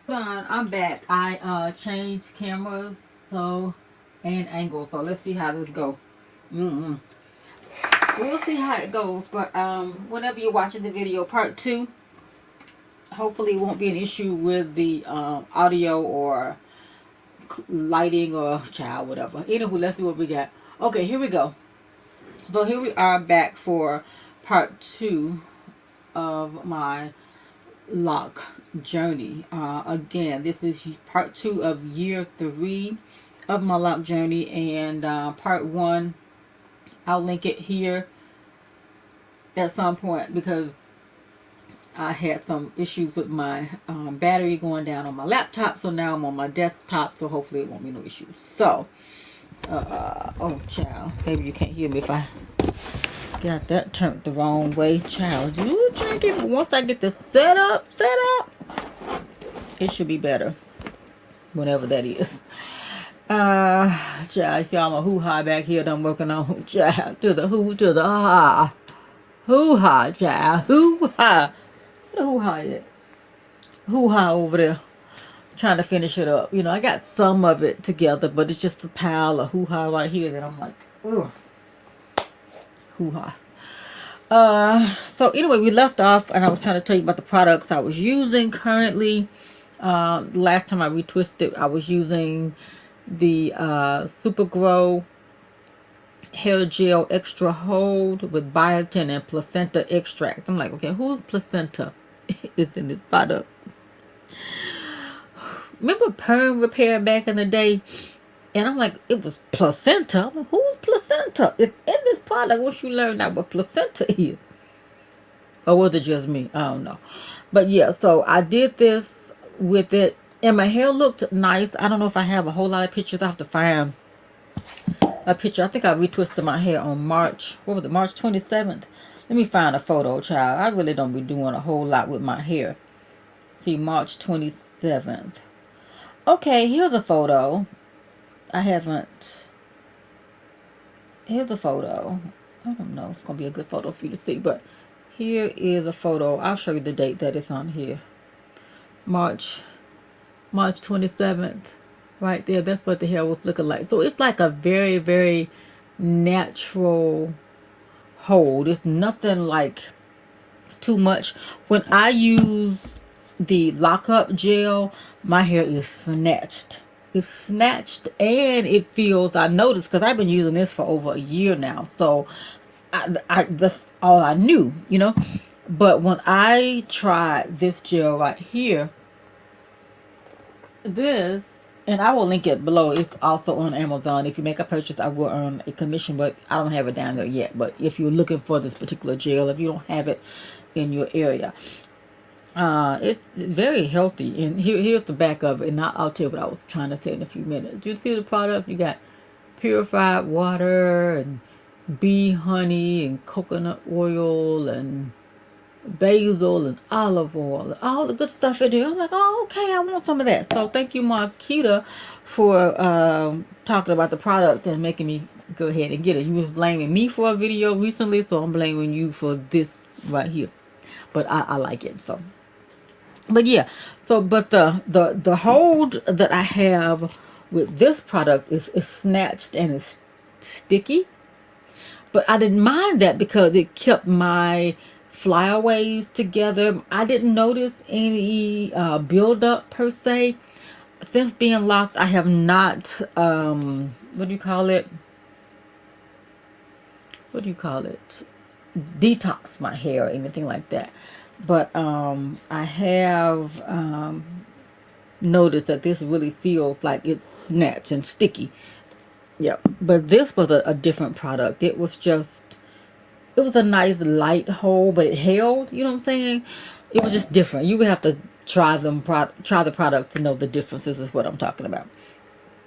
I'm back. I changed cameras so and angle. So let's see how this go. Mm-mm. We'll see how it goes. But whenever you're watching the video, part two, hopefully it won't be an issue with the audio or lighting or child whatever. Anywho, let's see what we got. Okay, here we go. So here we are back for part two of my lock journey. Again, this is part two of year three of my lock journey, and part one, I'll link it here at some point because I had some issues with my battery going down on my laptop, so now I'm on my desktop, so hopefully it won't be no issues. So oh child, maybe you can't hear me if I got that turned the wrong way. Child, you drink it. Once I get the set up, it should be better. Whatever that is. Child, see, I'm a hoo-ha back here that I'm working on. Child, to the hoo, to the ha. Hoo-ha, child. Hoo-ha. What the hoo-ha is? Hoo-ha over there. Trying to finish it up. You know, I got some of it together, but it's just a pile of hoo-ha right here that I'm like, ugh. Hoo-ha. So anyway, we left off and I was trying to tell you about the products I was using currently. Last time I retwisted, I was using the Super Grow hair gel extra hold with biotin and placenta extract. I'm like, okay, whose placenta is in this product? Remember perm repair back in the day? And I'm like, it was placenta. I'm like, who's placenta? It's in this product. Once you learn out what placenta is. Or was it just me? I don't know. But yeah, so I did this with it. And my hair looked nice. I don't know if I have a whole lot of pictures. I have to find a picture. I think I retwisted my hair on March. What was it? March 27th. Let me find a photo, child. I really don't be doing a whole lot with my hair. See, March 27th. Okay, here's a photo. I haven't. Here's a photo. I don't know. It's going to be a good photo for you to see. But here is a photo. I'll show you the date that it's on here. March 27th. Right there. That's what the hair was looking like. So it's like a very, very natural hold. It's nothing like too much. When I use the lock-up gel, my hair is snatched. It's snatched and it feels, I noticed because I've been using this for over a year now. So that's all I knew, you know. But when I tried this gel right here, this, and I will link it below. It's also on Amazon. If you make a purchase, I will earn a commission, but I don't have it down there yet. But if you're looking for this particular gel, if you don't have it in your area, it's very healthy. And here's the back of it. And I'll tell you what I was trying to say in a few minutes. You see the product? You got purified water and bee honey and coconut oil and basil and olive oil and all the good stuff in there. I'm like, oh, okay, I want some of that. So thank you, Marquita, for talking about the product and making me go ahead and get it. You was blaming me for a video recently, so I'm blaming you for this right here. But I like it. So, but yeah, so but the hold that I have with this product is snatched and it's sticky. But I didn't mind that because it kept my flyaways together. I didn't notice any buildup per se. Since being locked, I have not, what do you call it? Detox my hair or anything like that. But I have noticed that this really feels like it's snatched and sticky. Yeah, but this was a different product. It was a nice light hold, but it held, you know what I'm saying? It was just different. You would have to try the product to know the differences is what I'm talking about.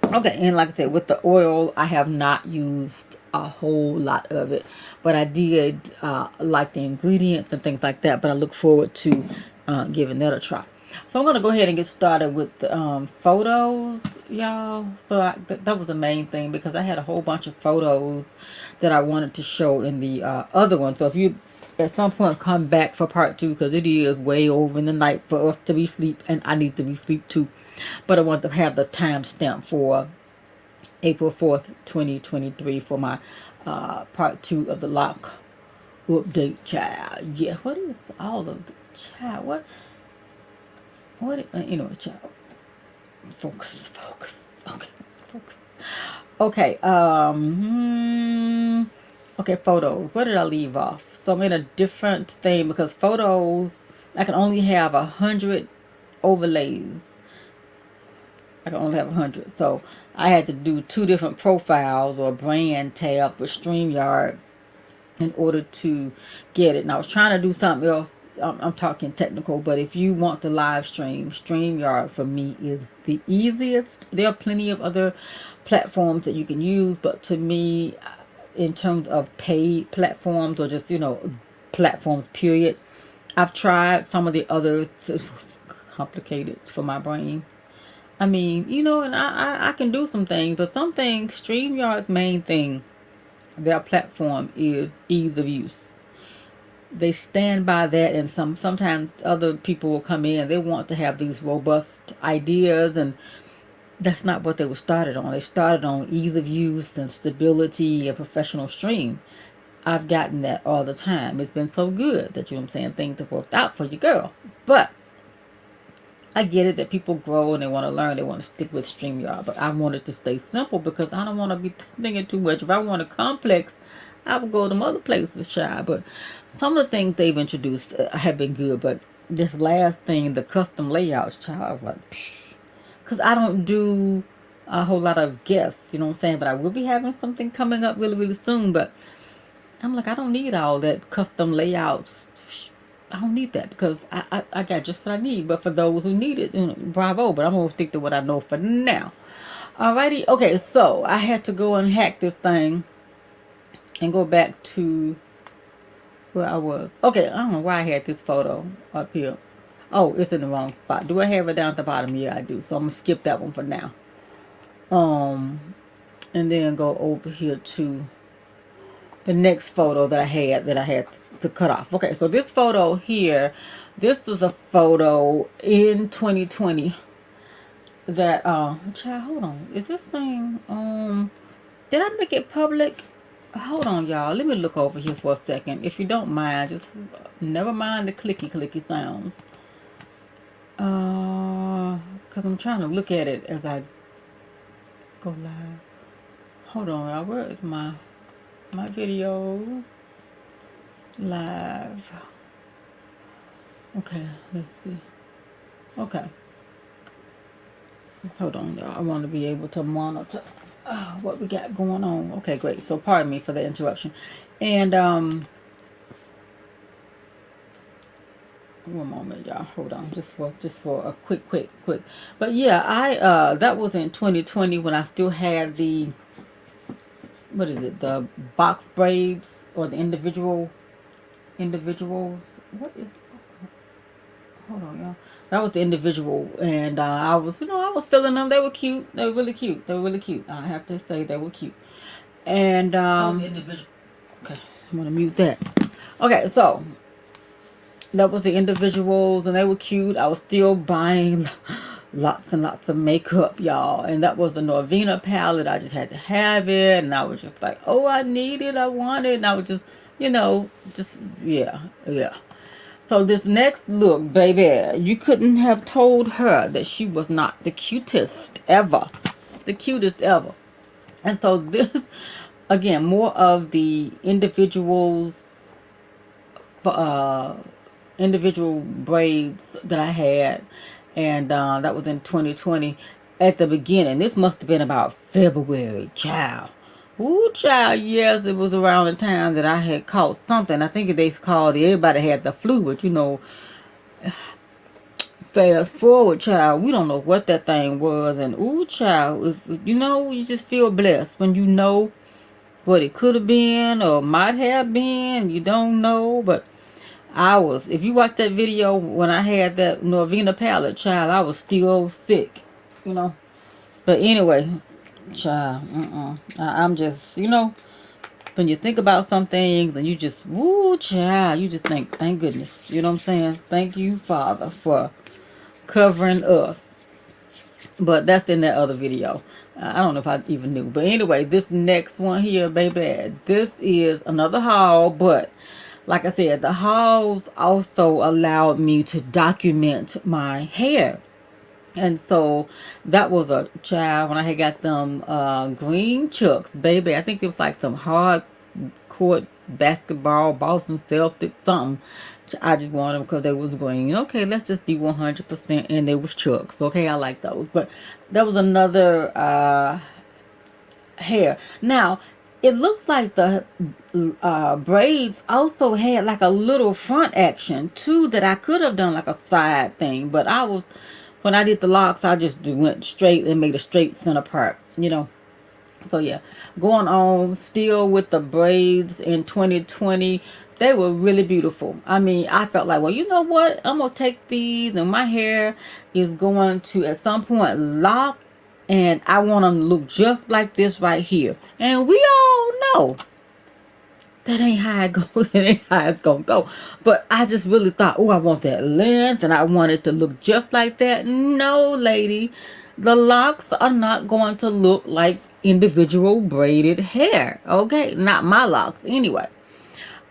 Okay, and like I said, with the oil, I have not used a whole lot of it, but I did like the ingredients and things like that, but I look forward to giving that a try. So I'm going to go ahead and get started with the photos, y'all. So that was the main thing because I had a whole bunch of photos that I wanted to show in the other one. So if you at some point come back for part 2 because it is way over in the night for us to be asleep, and I need to be asleep too. But I want to have the timestamp for April 4th, 2023 for my part 2 of the lock update, child. Yeah, what is all of the child? What? Anyway, child. Focus. Okay, focus. Okay. Okay, photos. Where did I leave off? So I'm in a different thing because photos, I can only have 100 overlays. I can only have 100. So I had to do 2 different profiles or brand tab with StreamYard in order to get it. And I was trying to do something else. I'm talking technical, but if you want to live stream, StreamYard for me is the easiest. There are plenty of other platforms that you can use, but to me, in terms of paid platforms or just, platforms, period, I've tried some of the others. It's complicated for my brain. I mean, and I can do some things, but some things, StreamYard's main thing, their platform is ease of use. They stand by that, and sometimes other people will come in, they want to have these robust ideas, and that's not what they were started on. They started on ease of use and stability and professional stream. I've gotten that all the time. It's been so good that, things have worked out for you, girl. But I get it that people grow and they want to learn. They want to stick with StreamYard. But I want it to stay simple because I don't want to be thinking too much. If I want a complex, I would go to some other places, child. But some of the things they've introduced have been good. But this last thing, the custom layouts, child, I was like, because I don't do a whole lot of guests, But I will be having something coming up really, really soon. But I'm like, I don't need all that custom layouts. I don't need that because I got just what I need. But for those who need it, bravo. But I'm going to stick to what I know for now. Alrighty. Okay, so I had to go and hack this thing and go back to where I was. Okay, I don't know why I had this photo up here. Oh, it's in the wrong spot. Do I have it down at the bottom? Yeah, I do. So I'm going to skip that one for now. And then go over here to the next photo that I had to cut off. Okay, so this photo here, this is a photo in 2020 that child, hold on. Is this thing did I make it public? Hold on, y'all. Let me look over here for a second. If you don't mind, just never mind the clicky sounds. Cause I'm trying to look at it as I go live. Hold on, y'all. Where is my video live? Okay, let's see. Okay, hold on, y'all. I want to be able to monitor what we got going on. Okay, great. So pardon me for the interruption. And one moment, y'all. Hold on, just for a quick. But yeah, I that was in 2020 when I still had the, what is it, the box braids or the individual. What is? Hold on, y'all. That was the individual, and I was feeling them. They were cute. They were really cute. I have to say they were cute. And the individual. Okay, I'm gonna mute that. Okay, so that was the individuals, and they were cute. I was still buying lots and lots of makeup, y'all, and that was the Norvina palette. I just had to have it, and I was just like, oh, I need it, I want it, and I was just, yeah. So this next look, baby, you couldn't have told her that she was not the cutest ever. The cutest ever. And so this, again, more of the individual braids that I had. And that was in 2020 at the beginning. This must have been about February, child. Ooh, child, yes, it was around the time that I had caught something. I think they called it, everybody had the flu, but fast forward, child, we don't know what that thing was. And ooh, child, if, you just feel blessed when you know what it could have been or might have been. You don't know, but if you watch that video when I had that Norvina palette, child, I was still sick, But anyway, child, I'm just, but when you think about some things and you just, woo, child, you just think, thank goodness. You know what I'm saying? Thank you, Father, for covering us. But that's in that other video. I don't know if I even knew. But anyway, this next one here, baby, this is another haul. But like I said, the hauls also allowed me to document my hair. And so that was a child when I had got them green chucks, baby. I think it was like some hard court basketball, Boston Celtics, something. I just wanted them because they was green. Okay, let's just be 100%, and they was chucks. Okay, I like those. But that was another hair. Now, it looks like the braids also had like a little front action too that I could have done like a side thing. But when I did the locks, I just went straight and made a straight center part, you know. So yeah, going on still with the braids in 2020. They were really beautiful. I mean, I felt like, well, you know what? I'm going to take these and my hair is going to at some point lock, and I want them to look just like this right here. And we all know that ain't how it goes. It ain't how it's going to go. But I just really thought, oh, I want that length and I want it to look just like that. No, lady. The locks are not going to look like individual braided hair. Okay? Not my locks anyway.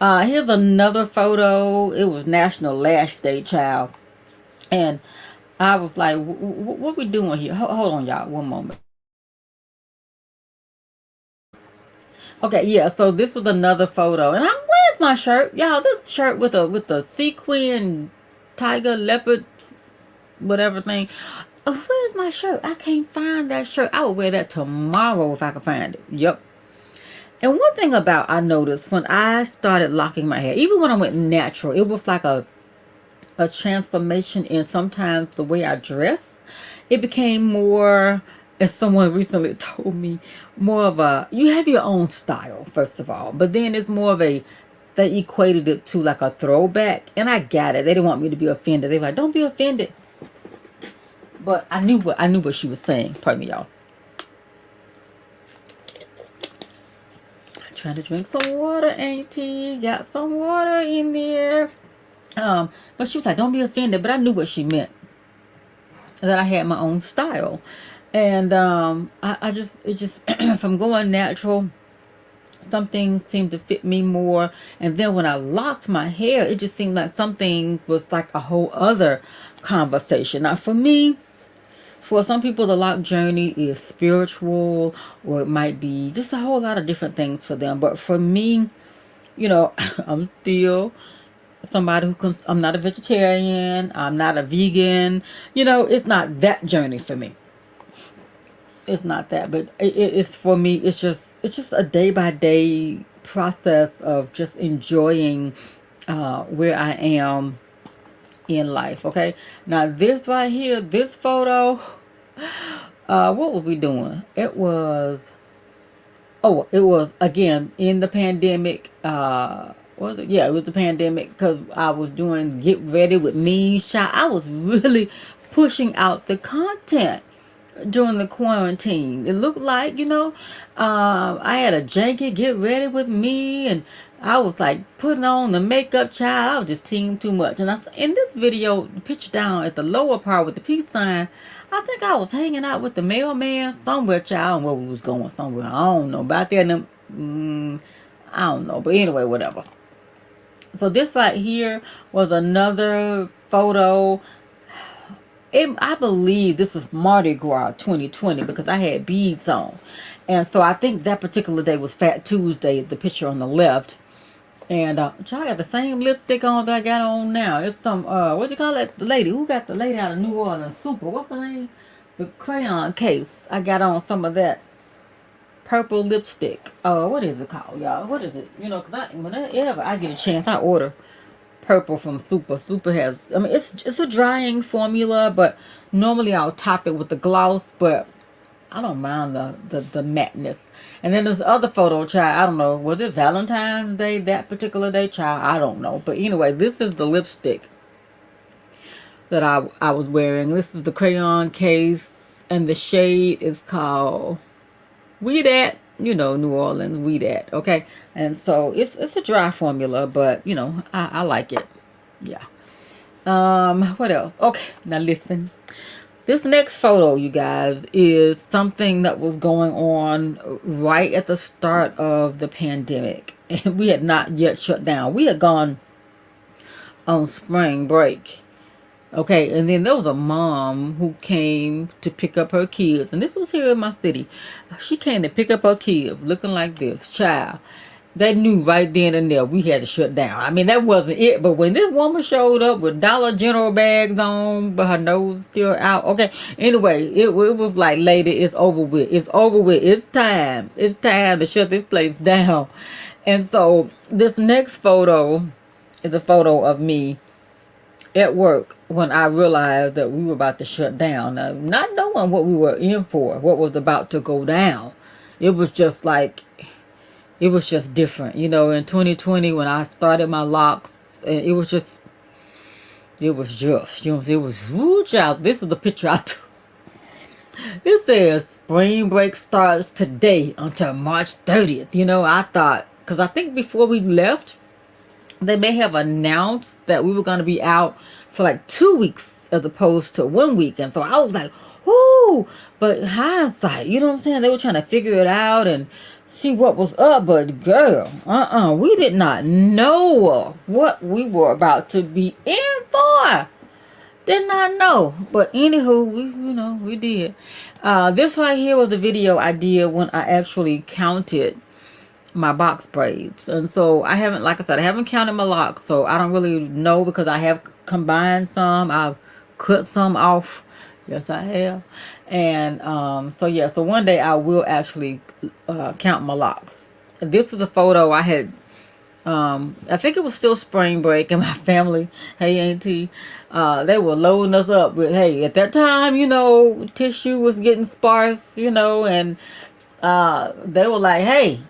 Here's another photo. It was National Lash Day, child. And I was like, what we doing here? Hold on, y'all. One moment. Okay, yeah, so this was another photo. And where's my shirt? Y'all, this shirt with the sequin tiger leopard whatever thing. Where's my shirt? I can't find that shirt. I will wear that tomorrow if I can find it. Yep. And one thing about I noticed when I started locking my hair, even when I went natural, it was like a transformation in sometimes the way I dress. It became more, as someone recently told me, more of a, you have your own style, first of all. But then it's more of a, they equated it to like a throwback. And I got it. They didn't want me to be offended. They were like, don't be offended. But I knew what she was saying. Pardon me, y'all. Trying to drink some water, auntie. Got some water in there. But she was like, don't be offended. But I knew what she meant. That I had my own style. And it just from going natural, some things seemed to fit me more. And then when I locked my hair, it just seemed like some things was like a whole other conversation. Now for me, for some people, the lock journey is spiritual, or it might be just a whole lot of different things for them. But for me, you know, I'm still somebody I'm not a vegetarian. I'm not a vegan. You know, it's not that journey for me. It's not that, but it's for me. It's just a day by day process of just enjoying where I am in life. Okay, now this right here, this photo, what was we doing? It was again in the pandemic. Was it? Yeah, it was the pandemic, because I was doing Get Ready With Me shot. I was really pushing out the content during the quarantine. It looked like, you know, I had a janky Get Ready With Me, and I was like putting on the makeup, child. I was just teaming too much. And in this video, the picture down at the lower part with the peace sign, I think I was hanging out with the mailman somewhere, child. I don't know where we was going, somewhere. I don't know. But out there in them, I don't know. But anyway, whatever. So this right here was another photo. I believe this was Mardi Gras 2020, because I had beads on. And so I think that particular day was Fat Tuesday, the picture on the left. And I got the same lipstick on that I got on now. It's some, what you call it? The lady. Who got the lady out of New Orleans? Super. What's her name? The crayon case. I got on some of that purple lipstick. What is it called, y'all? What is it? You know, because whenever I get a chance, I order purple from Super. Super has, I mean, it's a drying formula, but normally I'll top it with the gloss, but I don't mind the mattness. And then there's other photo, child. I don't know, was it Valentine's Day that particular day, child? I don't know. But anyway, this is the lipstick that I was wearing. This is the crayon case, and the shade is called We That. you know, New Orleans weed at, okay? And so it's a dry formula, but you know, I like it. Yeah. What else? Okay, now listen. This next photo, you guys, is something that was going on right at the start of the pandemic. And we had not yet shut down. We had gone on spring break. Okay, and then there was a mom who came to pick up her kids. And this was here in my city. She came to pick up her kids looking like this. Child. They knew right then and there we had to shut down. I mean, that wasn't it. But when this woman showed up with Dollar General bags on, but her nose still out. Okay, anyway, it was like, lady, it's over with. It's over with. It's time. It's time to shut this place down. And so this next photo is a photo of me at work when I realized that we were about to shut down. Now, not knowing what we were in for, what was about to go down. It was just like... It was just different, you know. In 2020, when I started my locks, it was just, you know, it was, woo, child. This is the picture I took. It says, spring break starts today until March 30th. You know, I thought, because I think before we left, they may have announced that we were going to be out for like 2 weeks as opposed to 1 week. And so I was like, whoo, but hindsight, you know what I'm saying? They were trying to figure it out and see what was up, but girl, we did not know what we were about to be in for. Did not know. But anywho, we did. This right here was the video I did when I actually counted my box braids. And so I haven't, like I said, I haven't counted my locks, so I don't really know because I have combined some. I've cut some off. Yes, I have. And so yeah, so one day I will actually count my locks. This is a photo I had. I think it was still spring break, and my family, hey auntie, they were loading us up with, hey, at that time, you know, tissue was getting sparse, you know, and they were like, hey,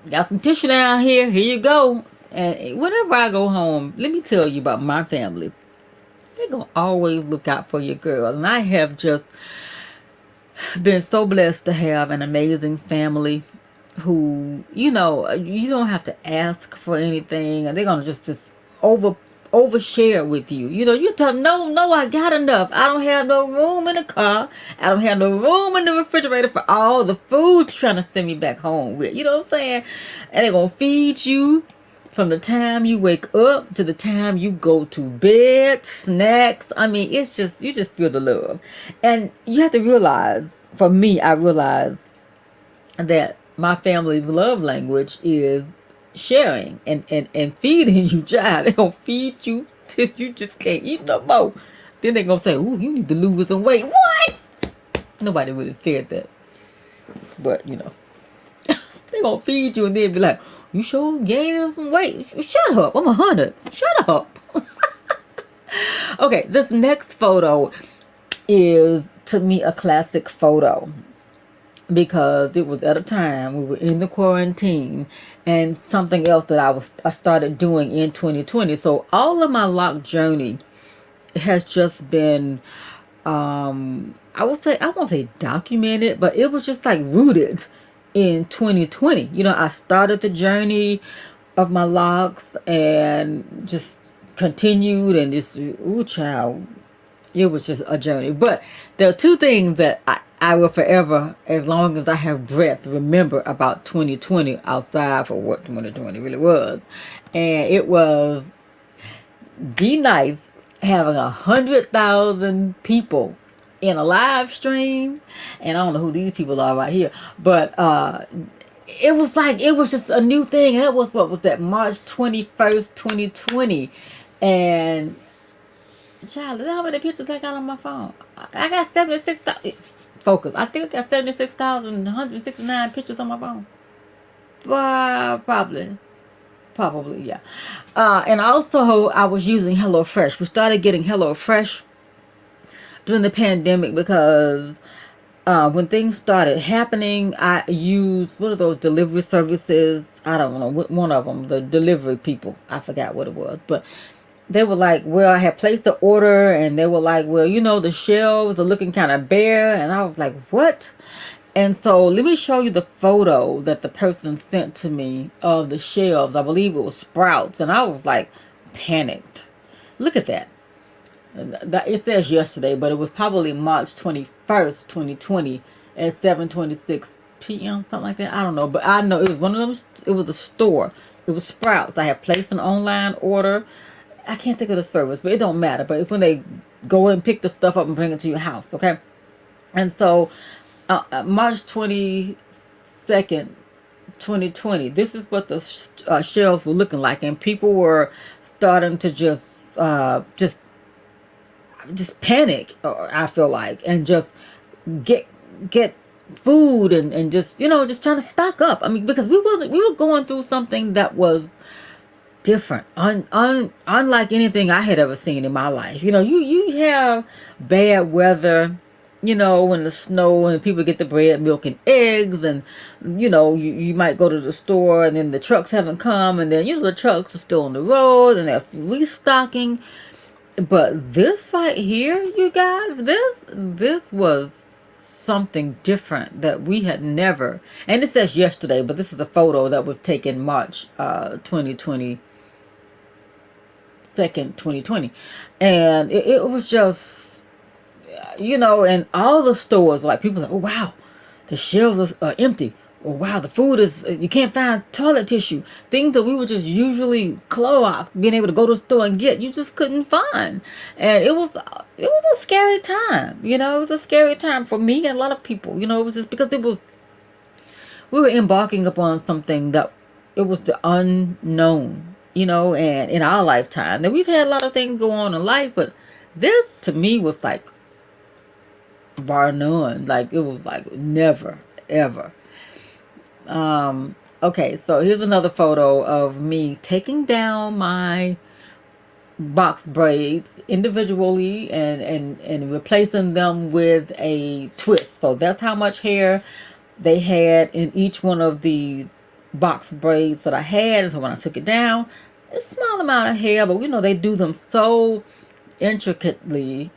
got some tissue down here. Here you go. And whenever I go home, let me tell you about my family. They're gonna always look out for your girl, and I have just been so blessed to have an amazing family who, you know, you don't have to ask for anything, and they're gonna just overshare with you. You know, you tell them, no, I got enough. I don't have no room in the car. I don't have no room in the refrigerator for all the food trying to send me back home with. You know what I'm saying? And they're gonna feed you from the time you wake up to the time you go to bed, snacks. I mean, it's just, you just feel the love. And you have to realize, for me, I realized that my family's love language is sharing and feeding you, child. They're going to feed you till you just can't eat no more. Then they're going to say, ooh, you need to lose some weight. What? Nobody really said that. But, you know, they're going to feed you and then be like, you sure gaining some weight? Shut up. I'm 100. Shut up. Okay, this next photo is, to me, a classic photo. Because it was at a time we were in the quarantine. And something else that I started doing in 2020. So all of my lock journey has just been, I won't say documented, but it was just like rooted in 2020. You know, I started the journey of my locks and just continued and just, ooh, child, it was just a journey. But there are two things that I will forever, as long as I have breath, remember about 2020 outside for what 2020 really was. And it was D-Nice having 100,000 people in a live stream, and I don't know who these people are right here, but it was like, it was just a new thing. That was, what was that, March 21st 2020. And child, is that how many pictures I got on my phone? I got 76,000 focus. I think I got 76,169 pictures on my phone. Probably, yeah. And also I was using HelloFresh. We started getting HelloFresh during the pandemic because when things started happening, I used, what are those delivery services? I don't know, one of them, the delivery people. I forgot what it was, but they were like, well, I had placed the order, and they were like, well, you know, the shelves are looking kind of bare, and I was like, what? And so let me show you the photo that the person sent to me of the shelves. I believe it was Sprouts, and I was like panicked. Look at that. It says yesterday, but it was probably March 21st, 2020 at 7:26 p.m. something like that. I don't know, but I know it was one of them. It was a store. It was Sprouts. I had placed an online order. I can't think of the service, but it don't matter. But it's when they go and pick the stuff up and bring it to your house, okay? And so March 22nd, 2020, this is what the shelves were looking like, and people were starting to just panic, I feel like, and just get food and just just trying to stock up. I mean, because we were going through something that was different, unlike anything I had ever seen in my life. You have bad weather, when the snow and people get the bread, milk, and eggs, and you might go to the store and then the trucks haven't come, and then the trucks are still on the road and they're restocking. But this right here, you guys, this was something different that we had never. And it says yesterday, but this is a photo that was taken March 2020. 2nd, 2020, and it was just, and all the stores, like, people like, oh wow, the shelves are empty, or wow, the food is, you can't find toilet tissue, things that we would just usually Clorox, being able to go to the store and get, you just couldn't find. And it was a scary time. It was a scary time for me and a lot of people. It was just because we were embarking upon something that it was the unknown. And in our lifetime, that we've had a lot of things go on in life, but this to me was like bar none. Like, it was like never, ever. Okay, so here's another photo of me taking down my box braids individually and replacing them with a twist. So that's how much hair they had in each one of the box braids that I had. And so when I took it down, a small amount of hair, but they do them so intricately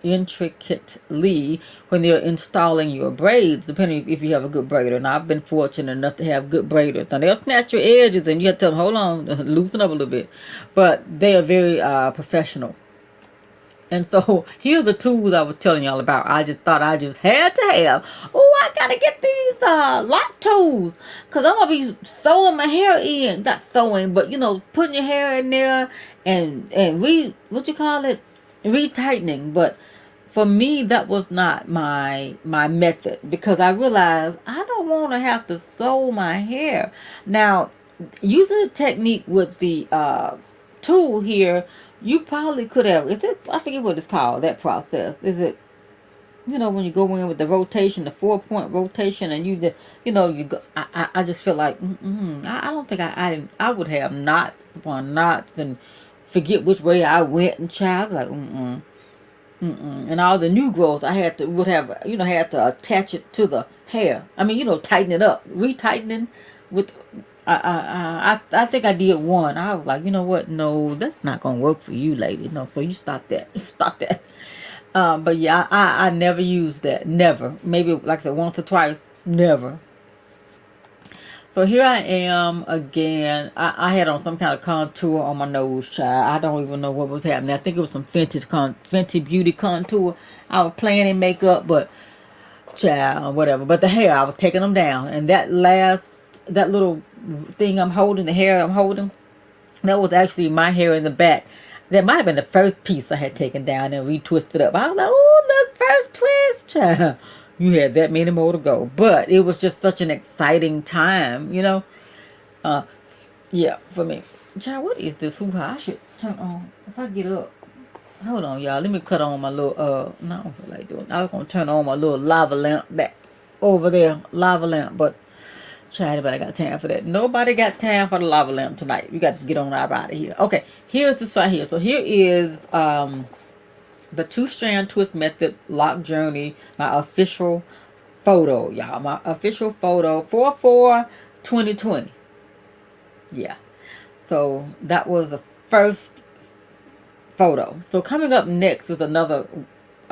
when they're installing your braids, depending if you have a good braider. And I've been fortunate enough to have good braiders. Now, they'll snatch your edges and you have to tell them, hold on, loosen up a little bit. But they are very professional. And so here's the tools I was telling y'all about. I just thought I just had to have. Oh, I gotta get these lock tools, because I'm gonna be sewing my hair in. Not sewing, but putting your hair in there and retightening. But for me, that was not my method, because I realized I don't want to have to sew my hair. Now, using the technique with the tool here, you probably could have, I forget what it's called, that process. Is it, when you go in with the rotation, the 4-point rotation, and you just, you go, I just feel like, I don't think I would have knots upon knots and forget which way I went and child, like, and all the new growth, I had to attach it to the hair. I mean, tighten it up, retightening with, I think I did one. I was like, you know what? No, that's not gonna work for you, lady. No, so you stop that. Stop that. But yeah, I never used that. Never. Maybe like I said, once or twice. Never. So here I am again. I had on some kind of contour on my nose, child. I don't even know what was happening. I think it was some Fenty Beauty contour. I was playing in makeup, but child, whatever. But the hair, I was taking them down, and that little thing I'm holding, the hair I'm holding, that was actually my hair in the back. That might have been the first piece I had taken down and retwisted up. I was like, oh, look, first twist, child. You had that many more to go. But it was just such an exciting time, yeah, for me. Child, what is this hoo-ha? I should turn on, if I get up. Hold on, y'all. Let me cut on my little, no, I don't feel like doing it. I was going to turn on my little lava lamp back over there, lava lamp, but child, but I got time for that. Nobody got time for the lava lamp tonight. You got to get on out of here. Okay, here's this right here. So here is the 2-strand twist method lock journey. My official photo, y'all. My official photo, 4/4/2020. Yeah. So that was the first photo. So coming up next is another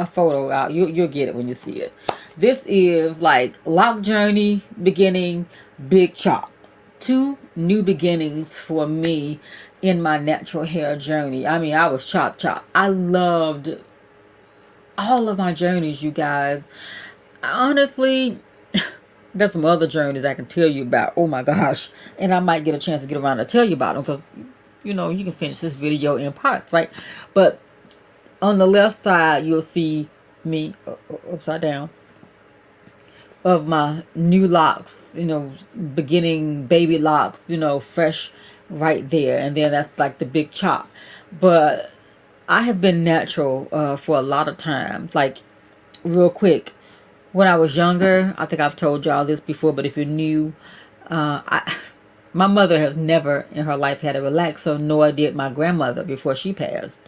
photo out. You'll get it when you see it. This is like lock journey beginning, big chop. Two new beginnings for me in my natural hair journey. I mean, I was chop. I loved all of my journeys, you guys. Honestly, there's some other journeys I can tell you about. Oh my gosh. And I might get a chance to get around to tell you about them because, you know, you can finish this video in parts, right? But on the left side, you'll see me upside down of my new locks, you know, beginning baby locks, you know, fresh right there. And then that's like the big chop. But I have been natural for a lot of times. Like, real quick, when I was younger, I think I've told y'all this before, but if you're new, my mother has never in her life had a relaxer, nor did my grandmother before she passed.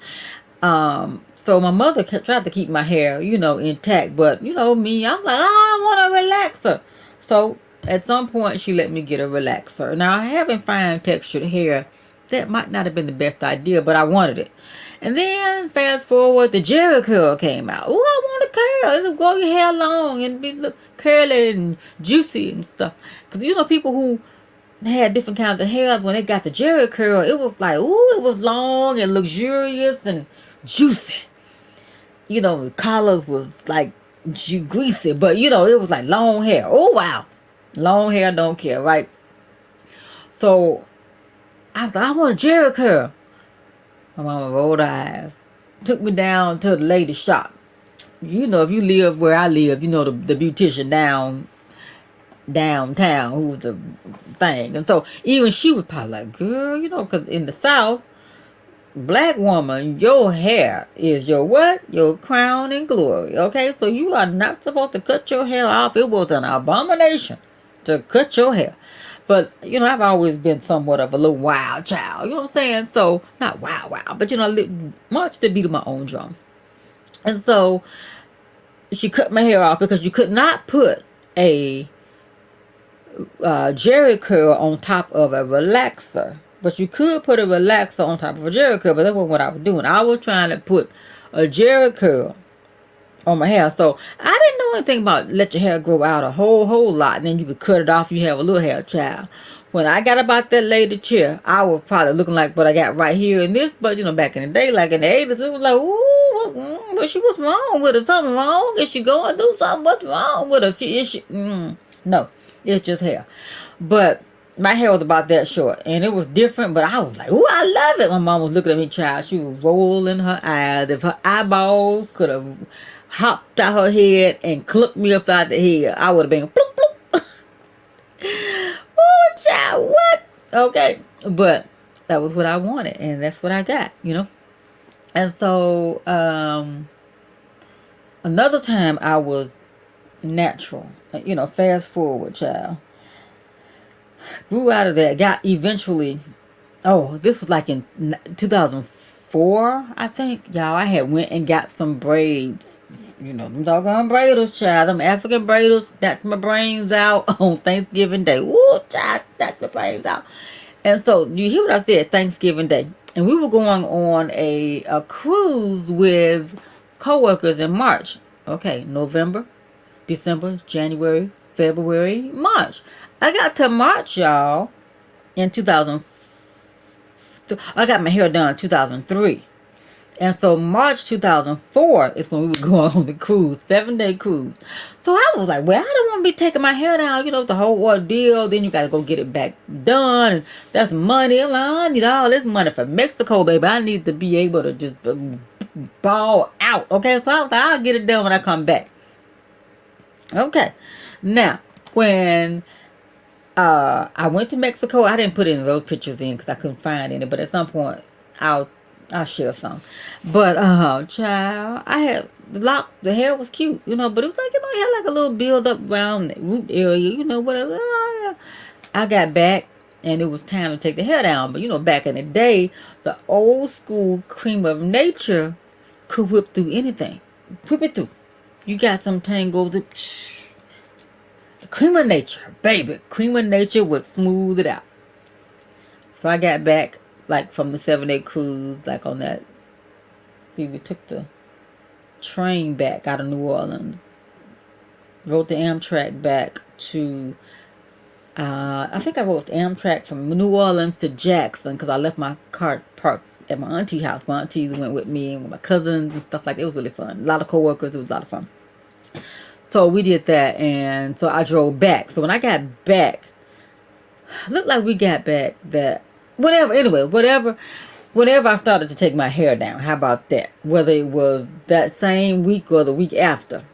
So my mother tried to keep my hair, you know, intact, but you know me, I'm like, I want a relaxer. So at some point, she let me get a relaxer. Now, having fine textured hair, that might not have been the best idea, but I wanted it. And then fast forward, the Jerry curl came out. Oh, I want a curl. It'll grow your hair long and be look curly and juicy and stuff. Because you know people who had different kinds of hair, when they got the Jerry curl, it was like, ooh, it was long and luxurious and juicy. You know, the collars was like greasy, but you know, it was like long hair. Oh wow, long hair don't care, right? So I was like, I want a Jerry curl. My mama rolled her eyes, took me down to the lady shop. You know, if you live where I live, you know the beautician downtown who was the thing. And so even she was probably like, girl, you know, because in the South, black woman, your hair is your what? Your crown and glory. Okay, so you are not supposed to cut your hair off. It was an abomination to cut your hair. But, you know, I've always been somewhat of a little wild child. You know what I'm saying? So, not wild, but, you know, march the beat of my own drum. And so, she cut my hair off because you could not put a Jerry curl on top of a relaxer. But you could put a relaxer on top of a Jerry curl. But that wasn't what I was doing. I was trying to put a Jerry curl on my hair. So I didn't know anything about let your hair grow out a whole lot and then you could cut it off, you have a little hair, child. When I got about that lady chair, I was probably looking like what I got right here in this, but you know, back in the day, like in the 80s, it was like, ooh, but she was wrong with her. Something wrong? Is she going to do something? What's wrong with her? No, it's just hair. But my hair was about that short and it was different, but I was like, ooh, I love it. My mom was looking at me, child. She was rolling her eyes. If her eyeballs could have hopped out her head and clipped me upside the head, I would have been bloop, bloop. Oh, child, what? Okay. But that was what I wanted, and that's what I got, you know. And so, another time I was natural, you know, fast forward, child. Grew out of that, got eventually, this was like in 2004, I think. Y'all, I had went and got some braids. You know, them doggone braiders, child. Them African braiders, snatched my brains out on Thanksgiving Day. Ooh, child, snatched my brains out. And so, you hear what I said, Thanksgiving Day. And we were going on a cruise with coworkers in March. Okay, November, December, January, February, March. I got to March, y'all, in 2000. I got my hair done in 2003. And so March 2004 is when we were going on the cruise, 7-day cruise. So I was like, well, I don't want to be taking my hair down, you know, the whole ordeal. Then you got to go get it back done. And that's money. I'm like, I need all this money for Mexico, baby. I need to be able to just ball out. Okay, so I was like, I'll get it done when I come back. Okay. Now, when I went to Mexico, I didn't put any of those pictures in because I couldn't find any. But at some point, I'll share some. But child, I had the hair was cute, you know, but it was like, you know, it had like a little build up around the root area, you know, whatever. I got back and it was time to take the hair down. But you know, back in the day, the old school cream of nature could whip through anything. Whip it through. You got some tangles. The cream of nature, baby. Cream of nature would smooth it out. So I got back like from the 7-day cruise, like on that. See, we took the train back out of New Orleans. Rode the Amtrak back to, I think I rode the Amtrak from New Orleans to Jackson because I left my car parked at my auntie's house. My aunties went with me and with my cousins and stuff like that. It was really fun. A lot of coworkers. It was a lot of fun. So we did that, and so I drove back. So when I got back, looked like we got back that whatever. Anyway, whatever. Whenever I started to take my hair down, how about that? Whether it was that same week or the week after.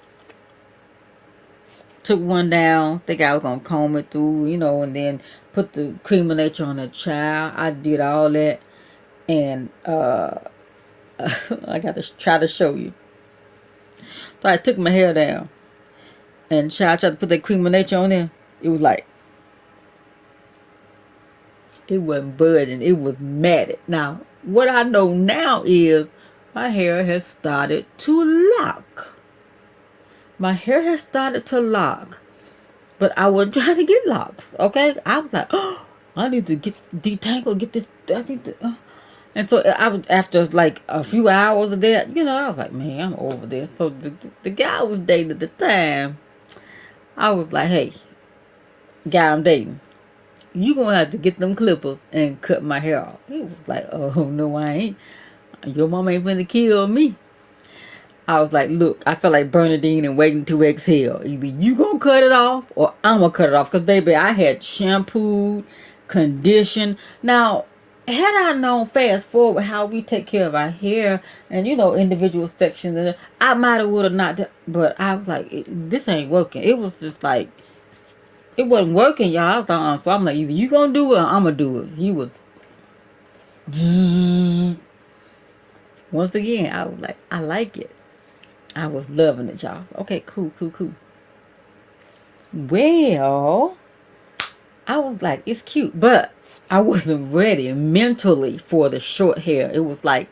Took one down, think I was going to comb it through, and then put the cream of nature on the child. I did all that. And I got to try to show you. So I took my hair down. And child tried to put that cream of nature on there. It was like, it wasn't budging. It was matted. Now, what I know now is my hair has started to lock. My hair has started to lock. But I wasn't trying to get locks, okay? I was like, oh, I need to get detangled, get this. I need to. And so I was, after like a few hours of that, I was like, man, I'm over this. So the guy I was dating at the time, I was like, hey, guy I'm dating, you gonna have to get them clippers and cut my hair off. He was like, oh, no, I ain't. Your mama ain't finna kill me. I was like, look, I felt like Bernadine and Waiting to Exhale. Either you gonna cut it off or I'm gonna cut it off. Because, baby, I had shampooed, conditioned. Now, had I known fast forward how we take care of our hair and, individual sections, I might have would have not. But I was like, this ain't working. It was just like, it wasn't working, y'all. I was like, so I'm like, either you gonna do it or I'm gonna do it. He was. Once again, I was like, I like it. I was loving it, y'all. Okay, cool. Well, I was like, it's cute, but I wasn't ready mentally for the short hair. It was like,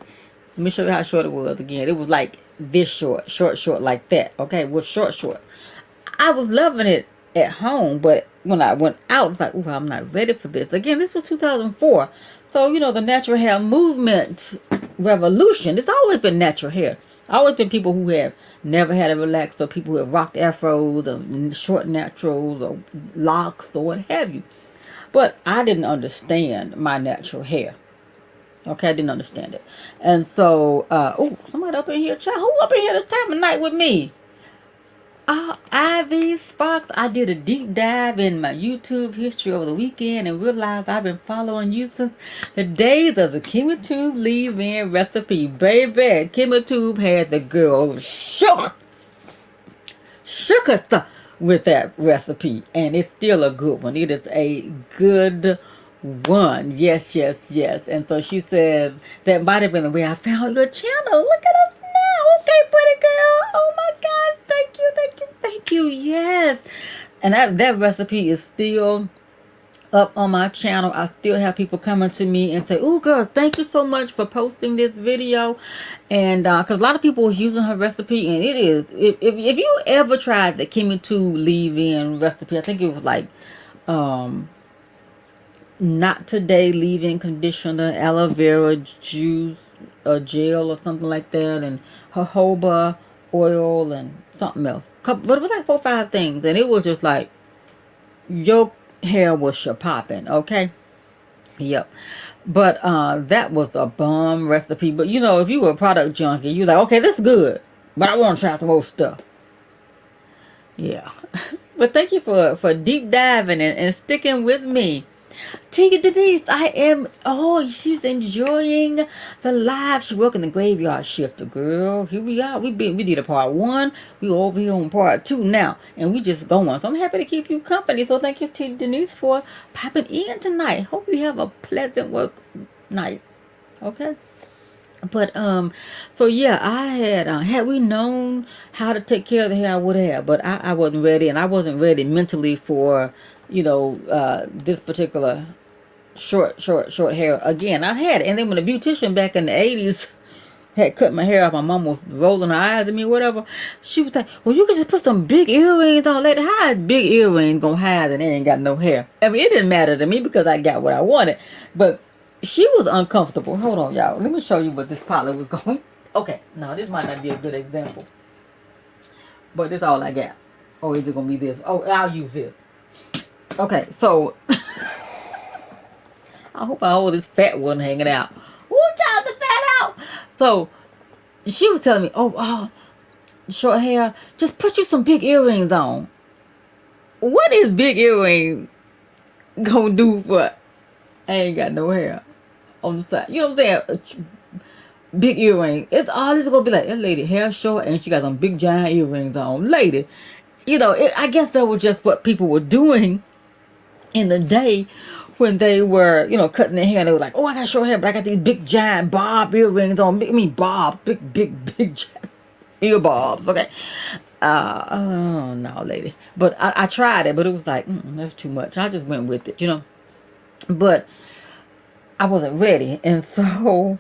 let me show you how short it was again. It was like this short like that. Okay, it was short. I was loving it at home, but when I went out, I was like, oh, I'm not ready for this. Again, this was 2004. So, the natural hair movement revolution, it's always been natural hair. Always been people who have never had a relaxer, people who have rocked afros or short naturals or locks or what have you. But I didn't understand my natural hair. Okay, I didn't understand it. And so, somebody up in here, child, who up in here this time of night with me? Ivy Sparks. I did a deep dive in my YouTube history over the weekend and realized I've been following you since the days of the KIMMAYTUBE leave-in recipe. Baby, KIMMAYTUBE had the girl shooketh with that recipe, and it's still a good one. It is a good one. Yes. And so she said that might have been the way I found your channel. Look at us now. Okay, pretty girl. Oh my God. Thank you. Yes. And that recipe is still up on my channel. I still have people coming to me and say, oh girl, thank you so much for posting this video. And because a lot of people was using her recipe, and it is, if you ever tried the KIMMAYTUBE leave-in recipe, I think it was like not today leave-in conditioner, aloe vera juice or gel or something like that, and jojoba oil and something else. But it was like 4 or 5 things, and it was just like your hair was popping. Okay, yep. But that was a bomb recipe. But if you were a product junkie, you're like, okay, this is good, but I want to try some more stuff. Yeah. But thank you for deep diving and sticking with me. Tia Denise, she's enjoying the live. She's working the graveyard shift, girl. Here we are. We did a part 1. We over here on part 2 now, and we just going. So I'm happy to keep you company. So thank you, Tia Denise, for popping in tonight. Hope you have a pleasant work night. Okay. But so yeah, I had we known how to take care of the hair, I would have. But I wasn't ready, and I wasn't ready mentally for this particular short hair. Again, I had it. And then when the beautician back in the 80s had cut my hair off, my mom was rolling her eyes at me, whatever. She was like, well, you can just put some big earrings on later. How is big earrings gonna hide and they ain't got no hair? I mean, it didn't matter to me because I got what I wanted. But she was uncomfortable. Hold on, y'all. Let me show you what this parlor was going. Okay, no, this might not be a good example, but this all I got. Or is it gonna be this? Oh, I'll use this. Okay, so I hope I hold this fat one hanging out. Ooh, child, the fat out. So she was telling me, short hair, just put you some big earrings on. What is big earrings gonna do for? I ain't got no hair on the side. You know what I'm saying? Big earring. It's all this gonna be like, that lady hair short and she got some big giant earrings on. Lady, I guess that was just what people were doing in the day when they were, cutting their hair and they were like, oh, I got short hair, but I got these big giant bob earrings on. Big giant ear bobs. Okay. Oh no, lady. But I tried it, but it was like, that's too much. I just went with it, But I wasn't ready, and so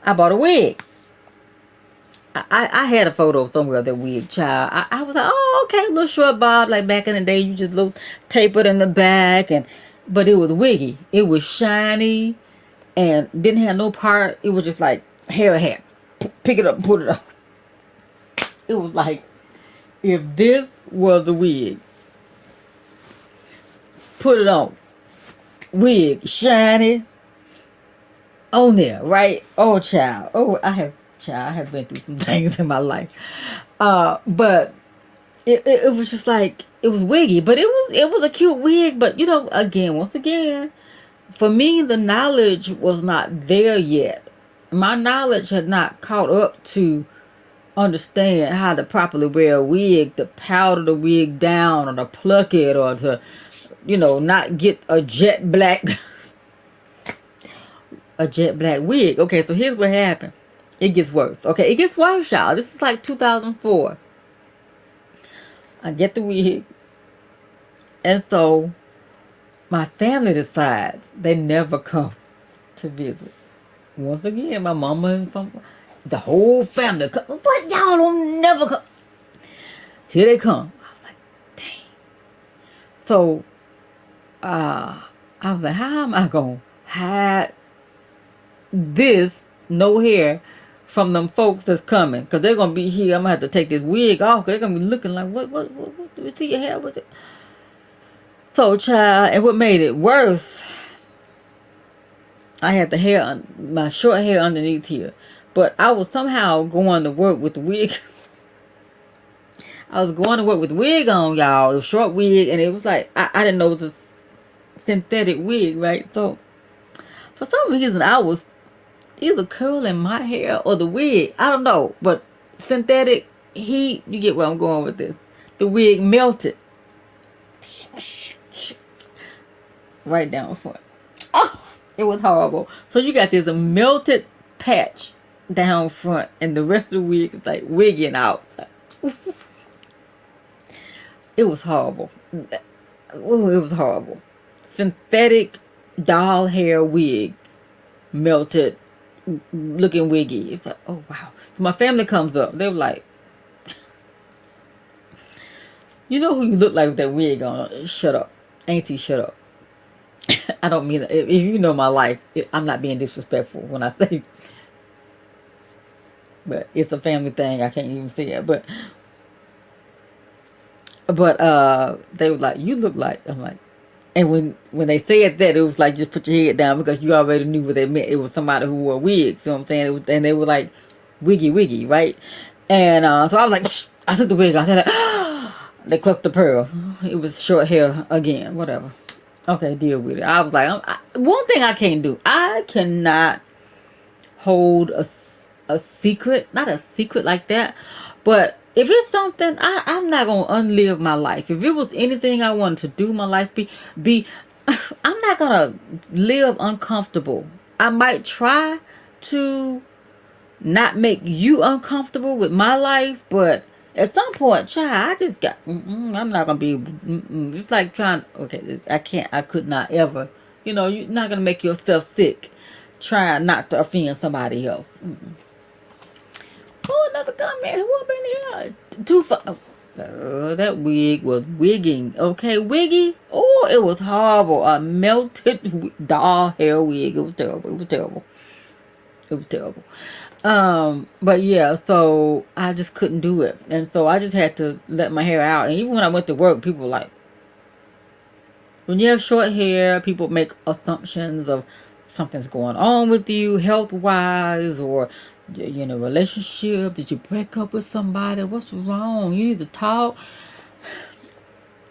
I bought a wig. I had a photo somewhere of that wig, child. I was like, oh, okay, little short bob, like back in the day, you just little tapered in the back, but it was wiggy. It was shiny, and didn't have no part. It was just like hair. Pick it up, and put it up. It was like, if this was the wig, put it on. Wig, shiny, on there, right? Oh, child. Oh, I have been through some things in my life. But it was just like, it was wiggy, but it was a cute wig. But once again, for me, the knowledge was not there yet. My knowledge had not caught up to understand how to properly wear a wig, to powder the wig down, or to pluck it, or to, not get a jet black wig. Okay, so here's what happened. It gets worse. Okay, it gets worse, y'all. This is like 2004. I get the wig, and so my family decides they never come to visit. Once again, my mama and the whole family come. What, y'all don't never come? Here they come. I was like, dang. So, I was like, how am I gonna hide this no hair from them folks that's coming? Because they're gonna be here. I'm gonna have to take this wig off. Cause they're gonna be looking like, what do we see your hair? What's it? So, child, and what made it worse, I had my short hair underneath here. But I was somehow going to work with the wig. I was going to work with the wig on, y'all. It was a short wig, and it was like, I didn't know it was a synthetic wig, right? So, for some reason, I was either curling my hair or the wig. I don't know. But synthetic heat, you get where I'm going with this. The wig melted. Right down front. Oh, it was horrible. So you got this melted patch down front, and the rest of the wig is like wigging out. It was horrible. Ooh, it was horrible. Synthetic doll hair wig, melted, looking wiggy. It's like, oh wow. So my family comes up. They were like, you know who you look like with that wig on? Shut up, Auntie. Shut up. I don't mean that. If you know my life, I'm not being disrespectful when I say. But it's a family thing. I can't even say it. But they were like, you look like. I'm like, and when they said that, it was like, just put your head down, because you already knew what they meant. It was somebody who wore wigs. You know what I'm saying? And they were like, wiggy, right? And so I was like, I took the wig off. They clucked the pearl. It was short hair again. Whatever. Okay, deal with it. I was like, one thing I can't do. I cannot hold a secret. Not a secret like that. But if it's something, I'm not going to unlive my life. If it was anything I wanted to do my life be I'm not going to live uncomfortable. I might try to not make you uncomfortable with my life, but at some point, child, I just got, I'm not going to be, it's like trying, okay, I could not ever, you're not going to make yourself sick trying not to offend somebody else. Oh, another comment. Who up in here? That wig was wigging. Okay, wiggy. Oh, it was horrible. A melted doll hair wig. It was terrible. But yeah, so I just couldn't do it. And so I just had to let my hair out. And even when I went to work, people were like, when you have short hair, people make assumptions of something's going on with you health wise, or relationship. Did you break up with somebody? What's wrong? You need to talk.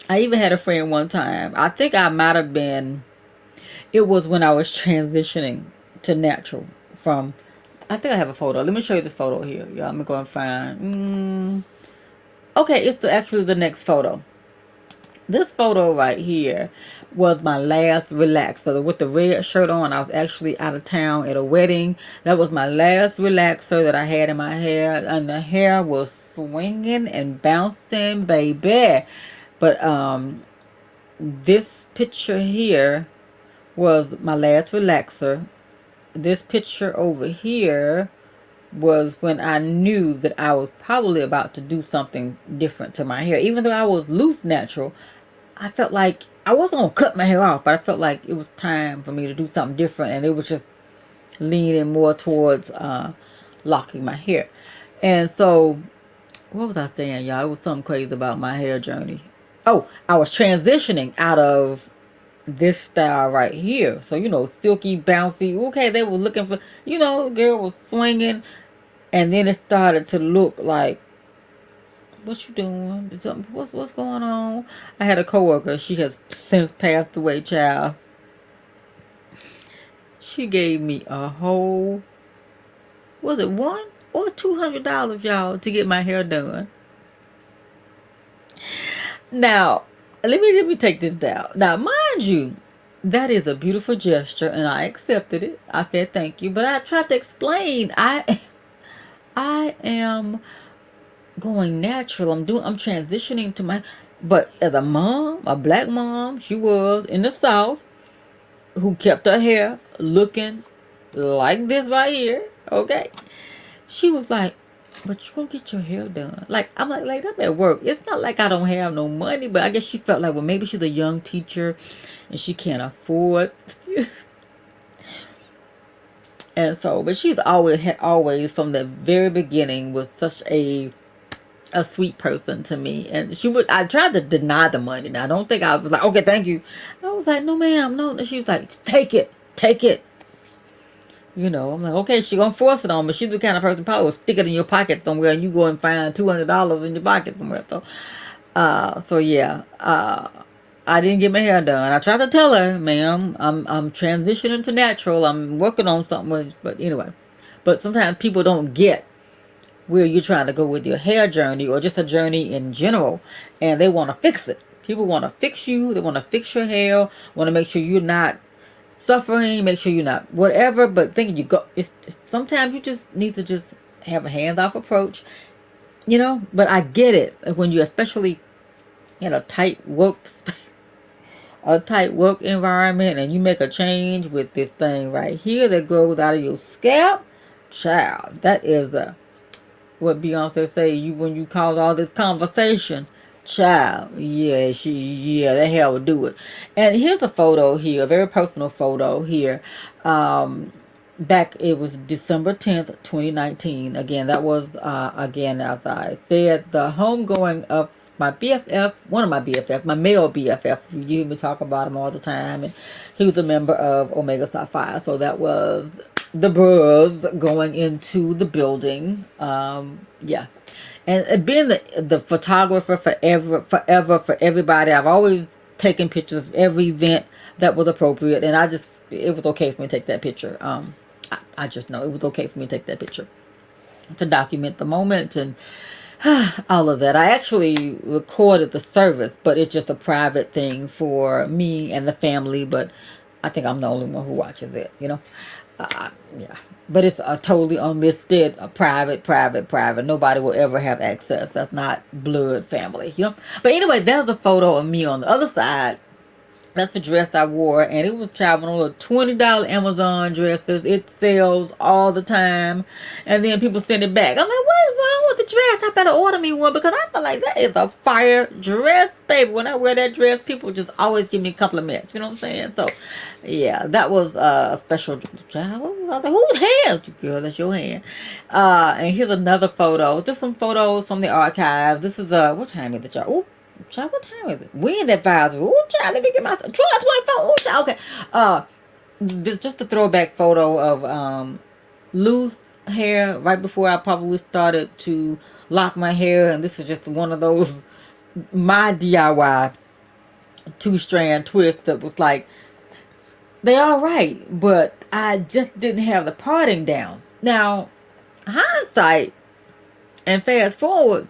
I even had a friend one time. I think I might have been, it was when I was transitioning to natural from, I think I have a photo. Let me show you the photo here. Yeah, I'm going to find. Okay, it's actually the next photo. This photo right here was my last relaxer. With the red shirt on, I was actually out of town at a wedding. That was my last relaxer that I had in my hair. And the hair was swinging and bouncing, baby. But this picture here was my last relaxer. This picture over here was when I knew that I was probably about to do something different to my hair. Even though I was loose natural, I felt like I wasn't going to cut my hair off, but I felt like it was time for me to do something different. And it was just leaning more towards locking my hair. And so, what was I saying, y'all? It was something crazy about my hair journey. Oh, I was transitioning out of this style right here. So, silky, bouncy. Okay, they were looking for, girl was swinging. And then it started to look like, what you doing? What's going on? I had a coworker. She has since passed away, child. She gave me a whole, was it $100 or $200, y'all, to get my hair done. Now, let me take this down. Now, mind you, that is a beautiful gesture, and I accepted it. I said thank you, but I tried to explain. I am going natural. I'm transitioning to my, but as a mom, a black mom, she was in the South, who kept her hair looking like this right here. Okay, she was like, but you gonna get your hair done. Like, I'm like I'm at work. It's not like I don't have no money, but I guess she felt like, well, maybe she's a young teacher and she can't afford. And so, but she's always from the very beginning was such a sweet person to me. And I tried to deny the money. Now, I don't think I was like, okay, thank you. I was like, no ma'am, no. She was like, take it. I'm like, okay, she gonna force it on me. She's the kind of person probably will stick it in your pocket somewhere and you go and find $200 in your pocket somewhere. So yeah, I didn't get my hair done. I tried to tell her, ma'am, I'm transitioning to natural. I'm working on something, but anyway. But sometimes people don't get where you're trying to go with your hair journey or just a journey in general, and they want to fix it. People want to fix you. They want to fix your hair. Want to make sure you're not suffering. Make sure you're not whatever. But thinking you go. Sometimes you just need to just have a hands-off approach. But I get it when you especially in a tight work environment, and you make a change with this thing right here that goes out of your scalp, child. That is what Beyonce say, when you cause all this conversation, child, that hair will do it. And here's a photo here, a very personal photo here. Back, it was December 10th, 2019. Again, that was, again, as I said, the homegoing of my BFF, one of my BFF, my male BFF. You hear me talk about him all the time. And he was a member of Omega Psi Phi. So that was the bros going into the building. Yeah. And being the photographer forever for everybody, I've always taken pictures of every event that was appropriate. And it was okay for me to take that picture. I just know it was okay for me to take that picture to document the moment and all of that. I actually recorded the service, but it's just a private thing for me and the family. But I think I'm the only one who watches it, yeah. But it's a totally unlisted, private. Nobody will ever have access. That's not blood family, But anyway, there's a photo of me on the other side That's the dress I wore, and it was traveling on little $20 Amazon dresses. It sells all the time, and then people send it back. I'm like, what is wrong with the dress? I better order me one because I feel like that is a fire dress, baby. When I wear that dress, people just always give me compliments. You know what I'm saying? So, yeah, that was a special child. Like, whose hand? Girl, that's your hand. And here's another photo. Just some photos from the archive. This is what time is it, y'all? Ooh. Child, what time is it? We in that advisory. Ooh, child, let me get my 12:24. Ooh, child, okay. This just a throwback photo of loose hair right before I probably started to lock my hair, and this is just one of those my DIY 2-strand twists that was like they all right, but I just didn't have the parting down. Now, hindsight and fast forward,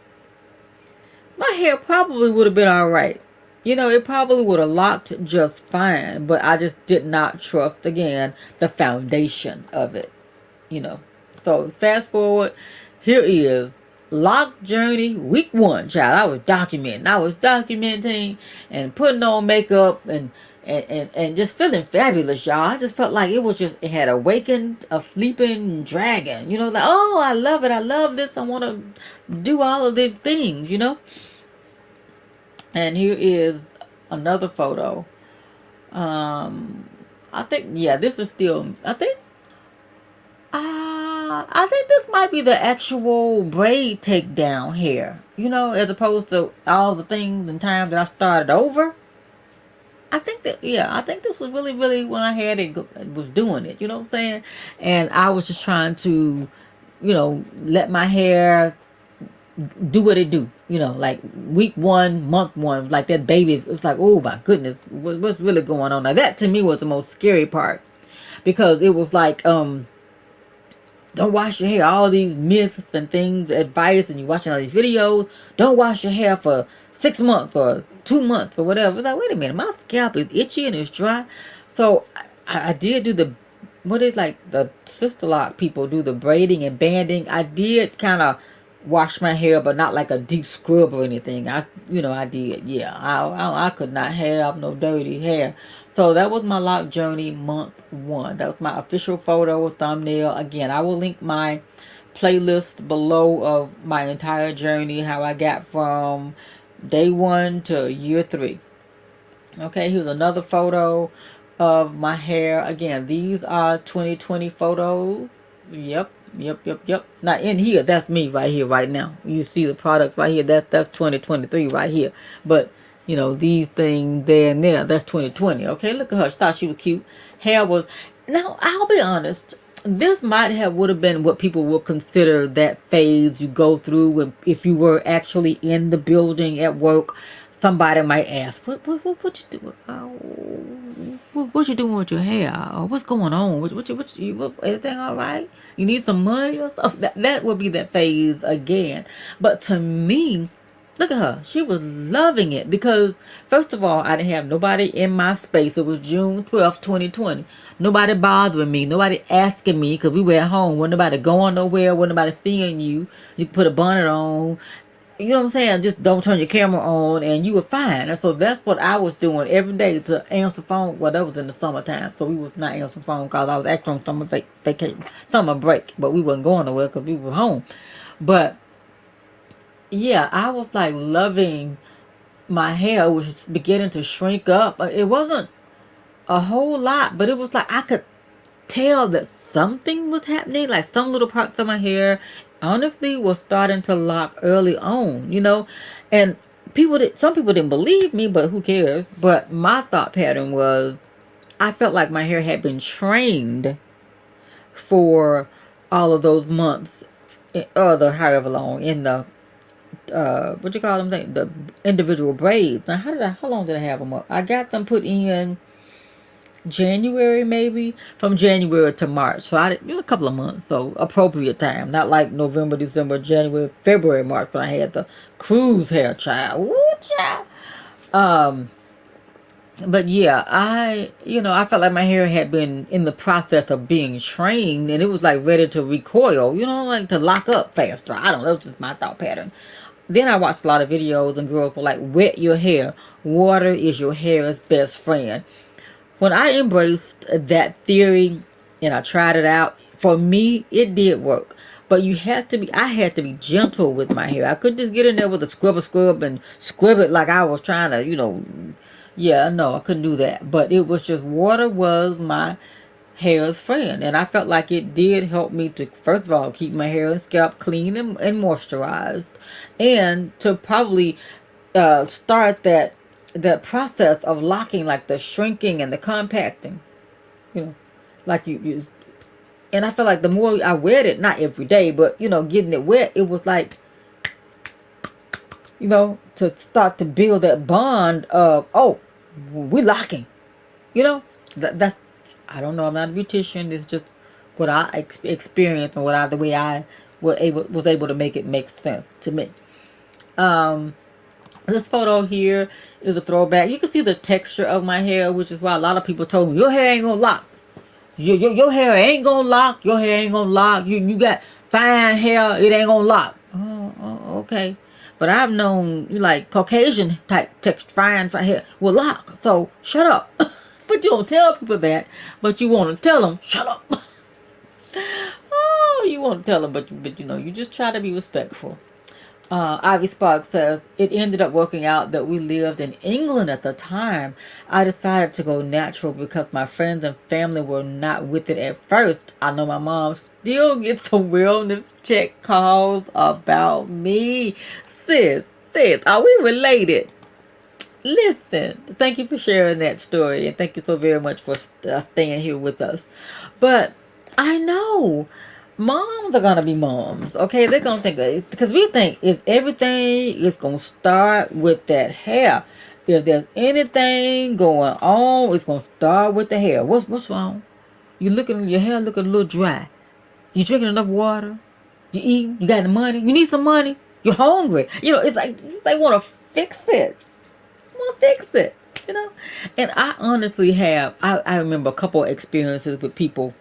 my hair probably would have been all right. You know, it probably would have locked just fine, but I just did not trust, again, the foundation of it, you know. So, fast forward, here is lock journey week 1, child. I was documenting and putting on makeup and just feeling fabulous, y'all. I just felt like it had awakened a sleeping dragon, you know, like, oh, I love it. I love this. I want to do all of these things, you know. And here is another photo. I think, yeah, this is still, I think this might be the actual braid takedown hair, you know, as opposed to all the things and times that I started over. I think this was really, really when I had it, was doing it, you know what I'm saying? And I was just trying to, you know, let my hair do what it do, you know, like week 1, month 1, like that baby. It was like, oh my goodness, what's really going on? Now that to me was the most scary part, because it was like, don't wash your hair. All these myths and things, advice, and you watching all these videos. Don't wash your hair for 6 months or 2 months or whatever. It's like, wait a minute, my scalp is itchy and it's dry. So I did do the sister lock people do the braiding and banding. I did kind of wash my hair, but not like a deep scrub or anything. I did. Yeah, I could not have no dirty hair. So that was my lock journey month 1. That was my official photo thumbnail. Again, I will link my playlist below of my entire journey, how I got from day 1 to year 3. Okay, here's another photo of my hair. Again, these are 2020 photos. Yep. Now in here, that's me right here, right now. You see the products right here. That's 2023 right here. But you know, these things there and there, that's 2020. Okay, look at her. She thought she was cute. Hair was. Now I'll be honest. This would have been what people would consider that phase you go through when, if you were actually in the building at work. Somebody might ask, what you do? What you doing with your hair? Or what's going on? Everything all right? You need some money or something? That would be that phase again. But to me, look at her. She was loving it because, first of all, I didn't have nobody in my space. It was June 12th, 2020. Nobody bothering me. Nobody asking me, because we were at home. Wasn't nobody going nowhere. Wasn't nobody seeing you. You could put a bonnet on. You know what I'm saying? Just don't turn your camera on and you were fine. And so that's what I was doing every day to answer phone. Well, that was in the summertime. So we was not answering phone because I was actually on summer vacation, summer break. But we wasn't going nowhere because we were home. But yeah, I was like loving my hair. It was beginning to shrink up. It wasn't a whole lot, but it was like I could tell that something was happening. Like some little parts of my hair honestly was starting to lock early on, you know. And some people didn't believe me, but who cares? But my thought pattern was, I felt like my hair had been trained for all of those months, or the however long, in the what you call them, the individual braids. Now how long did I have them up? I got them put in January, maybe from January to March. So a couple of months, so appropriate time, not like November, December, January, February, March when I had the cruise hair, child. Woo, child. But yeah, I felt like my hair had been in the process of being trained, and it was like ready to recoil, like to lock up faster. I don't know, it's just my thought pattern. then I watched a lot of videos and girls were like, wet your hair. Water is your hair's best friend. When I embraced that theory and I tried it out, for me, it did work. But I had to be gentle with my hair. I couldn't just get in there with a scrub and scrub it like I was trying to, yeah, no, I couldn't do that. But it was just, water was my hair's friend. And I felt like it did help me to, first of all, keep my hair and scalp clean and moisturized. And to probably start that process of locking, like the shrinking and the compacting, like you and I feel like the more I wet it, not every day, but getting it wet, it was like, to start to build that bond of, oh, we're locking, that's, I don't know, I'm not a beautician, it's just what I experienced and the way I was able to make it make sense to me. This photo here is a throwback. You can see the texture of my hair, which is why a lot of people told me, your hair ain't gonna lock. Your hair ain't gonna lock. Your hair ain't gonna lock. You got fine hair. It ain't gonna lock. Oh, okay. But I've known, like, Caucasian type text fine hair will lock. So shut up. But you don't tell people that. But you want to tell them, shut up. Oh, you want to tell them, but you just try to be respectful. Ivy Spark says, it ended up working out that we lived in England at the time. I decided to go natural because my friends and family were not with it at first. I know my mom still gets some wellness check calls about me. Sis, are we related? Listen, thank you for sharing that story, and thank you so very much for staying here with us. But I know moms are gonna be moms, okay? They're gonna think, because we think if everything is gonna start with that hair. If there's anything going on, it's gonna start with the hair. What's wrong? Your hair looking a little dry. You drinking enough water? You eating? You got the money? You need some money? You're hungry. It's like they want to fix it. Fix it. And I honestly have. I remember a couple of experiences with people,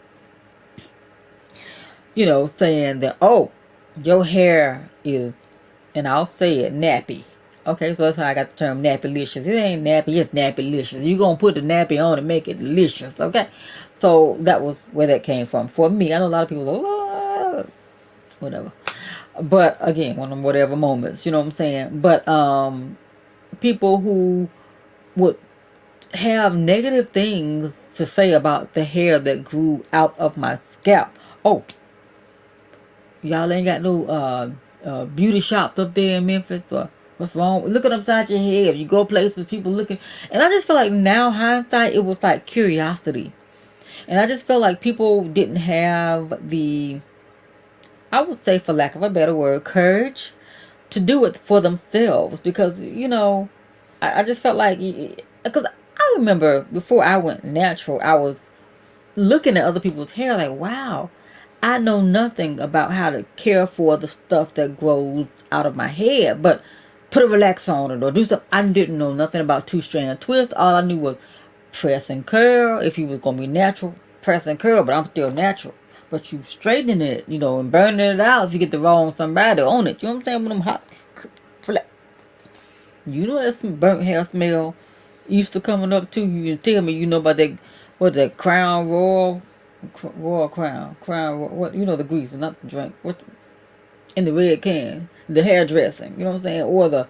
saying that, oh, your hair is, and I'll say it, nappy. Okay, so that's how I got the term nappy-licious. It ain't nappy, it's nappy-licious. You gonna put the nappy on and make it delicious, okay? So that was where that came from. For me, I know a lot of people go, oh, whatever. But again, one of them whatever moments, you know what I'm saying? But people who would have negative things to say about the hair that grew out of my scalp. Oh, y'all ain't got no beauty shops up there in Memphis, or what's wrong? Looking upside your head. You go places, people looking. And I just feel like now, hindsight, it was like curiosity. And I just felt like people didn't have the, I would say, for lack of a better word, courage to do it for themselves. Because, I just felt like, because I remember before I went natural, I was looking at other people's hair like, wow, I know nothing about how to care for the stuff that grows out of my head, but put a relax on it or do something. I didn't know nothing about two-strand twist. All I knew was press and curl. If you was going to be natural, press and curl, but I'm still natural. But you straightening it, and burning it out if you get the wrong somebody on it. You know what I'm saying? With them hot, that's some burnt hair smell. Easter coming up too. You tell me about that Crown Royal Crown, what the grease, not the drink, what in the red can, the hairdressing, you know what I'm saying, or the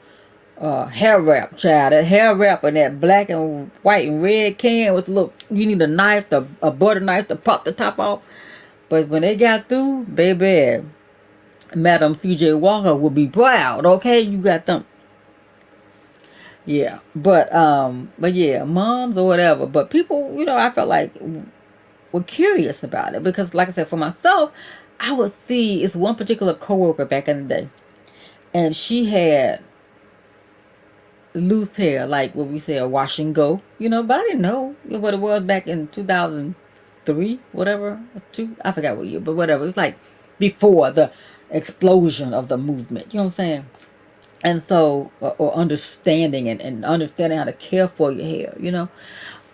hair wrap, child, that hair wrap in that black and white and red can with you need a knife, a butter knife to pop the top off. But when they got through, baby, Madam C.J. Walker will be proud. Okay, you got them. Yeah, but yeah, moms or whatever. But people, I felt like were curious about it because, like I said, for myself, I would see it's one particular coworker back in the day, and she had loose hair, like what we say a wash and go, but I didn't know what it was back in 2003, whatever, I forgot what year, but whatever. It's like before the explosion of the movement, you know what I'm saying? And so, or understanding and understanding how to care for your hair,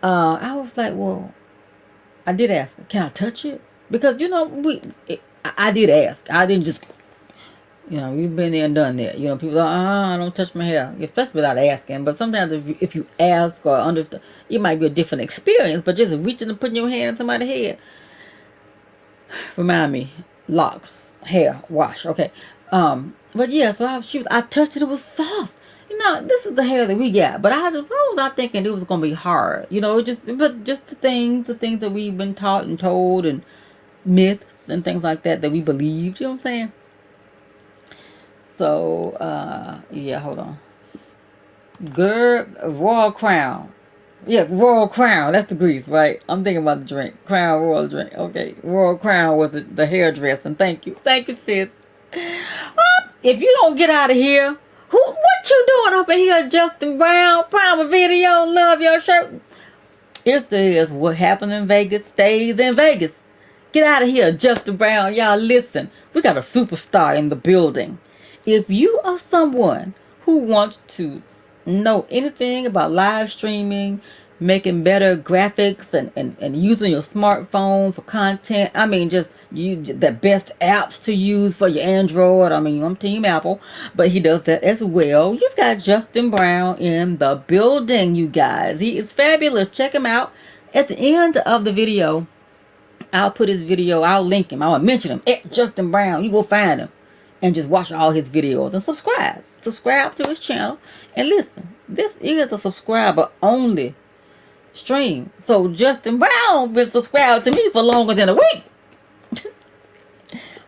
I was like, well, I did ask her, can I touch it? Because, I did ask. I didn't just, You know, we've been there and done that. You know, people are, don't touch my hair, especially without asking. But sometimes if you ask or understand, it might be a different experience. But just reaching and putting your hand in somebody's head, remind me, locks, hair, wash. Okay. But yeah, so I touched it. It was soft. You know, this is the hair that we got. But I was not thinking it was gonna be hard. You know, just the things that we've been taught and told and myths and things like that we believed. You know what I'm saying? So, yeah, hold on. Royal Crown. Yeah, Royal Crown. That's the grease, right? I'm thinking about the drink. Crown Royal drink. Okay, Royal Crown was the hairdressing. Thank you. Thank you, sis. If you don't get out of here, what you doing up in here, Justin Brown? Prime video, love your shirt. It says what happened in Vegas stays in Vegas. Get out of here, Justin Brown. Y'all listen. We got a superstar in the building. If you are someone who wants to know anything about live streaming, making better graphics and using your smartphone for content, I mean, just the best apps to use for your Android. I mean, I'm Team Apple, but he does that as well. You've got Justin Brown in the building, you guys. He is fabulous. Check him out. At the end of the video, I'll put his video, I'll link him, I'll mention him at Justin Brown. You go find him and just watch all his videos and subscribe. Subscribe to his channel. And listen, this is a subscriber only stream. So Justin Brown been subscribed to me for longer than a week.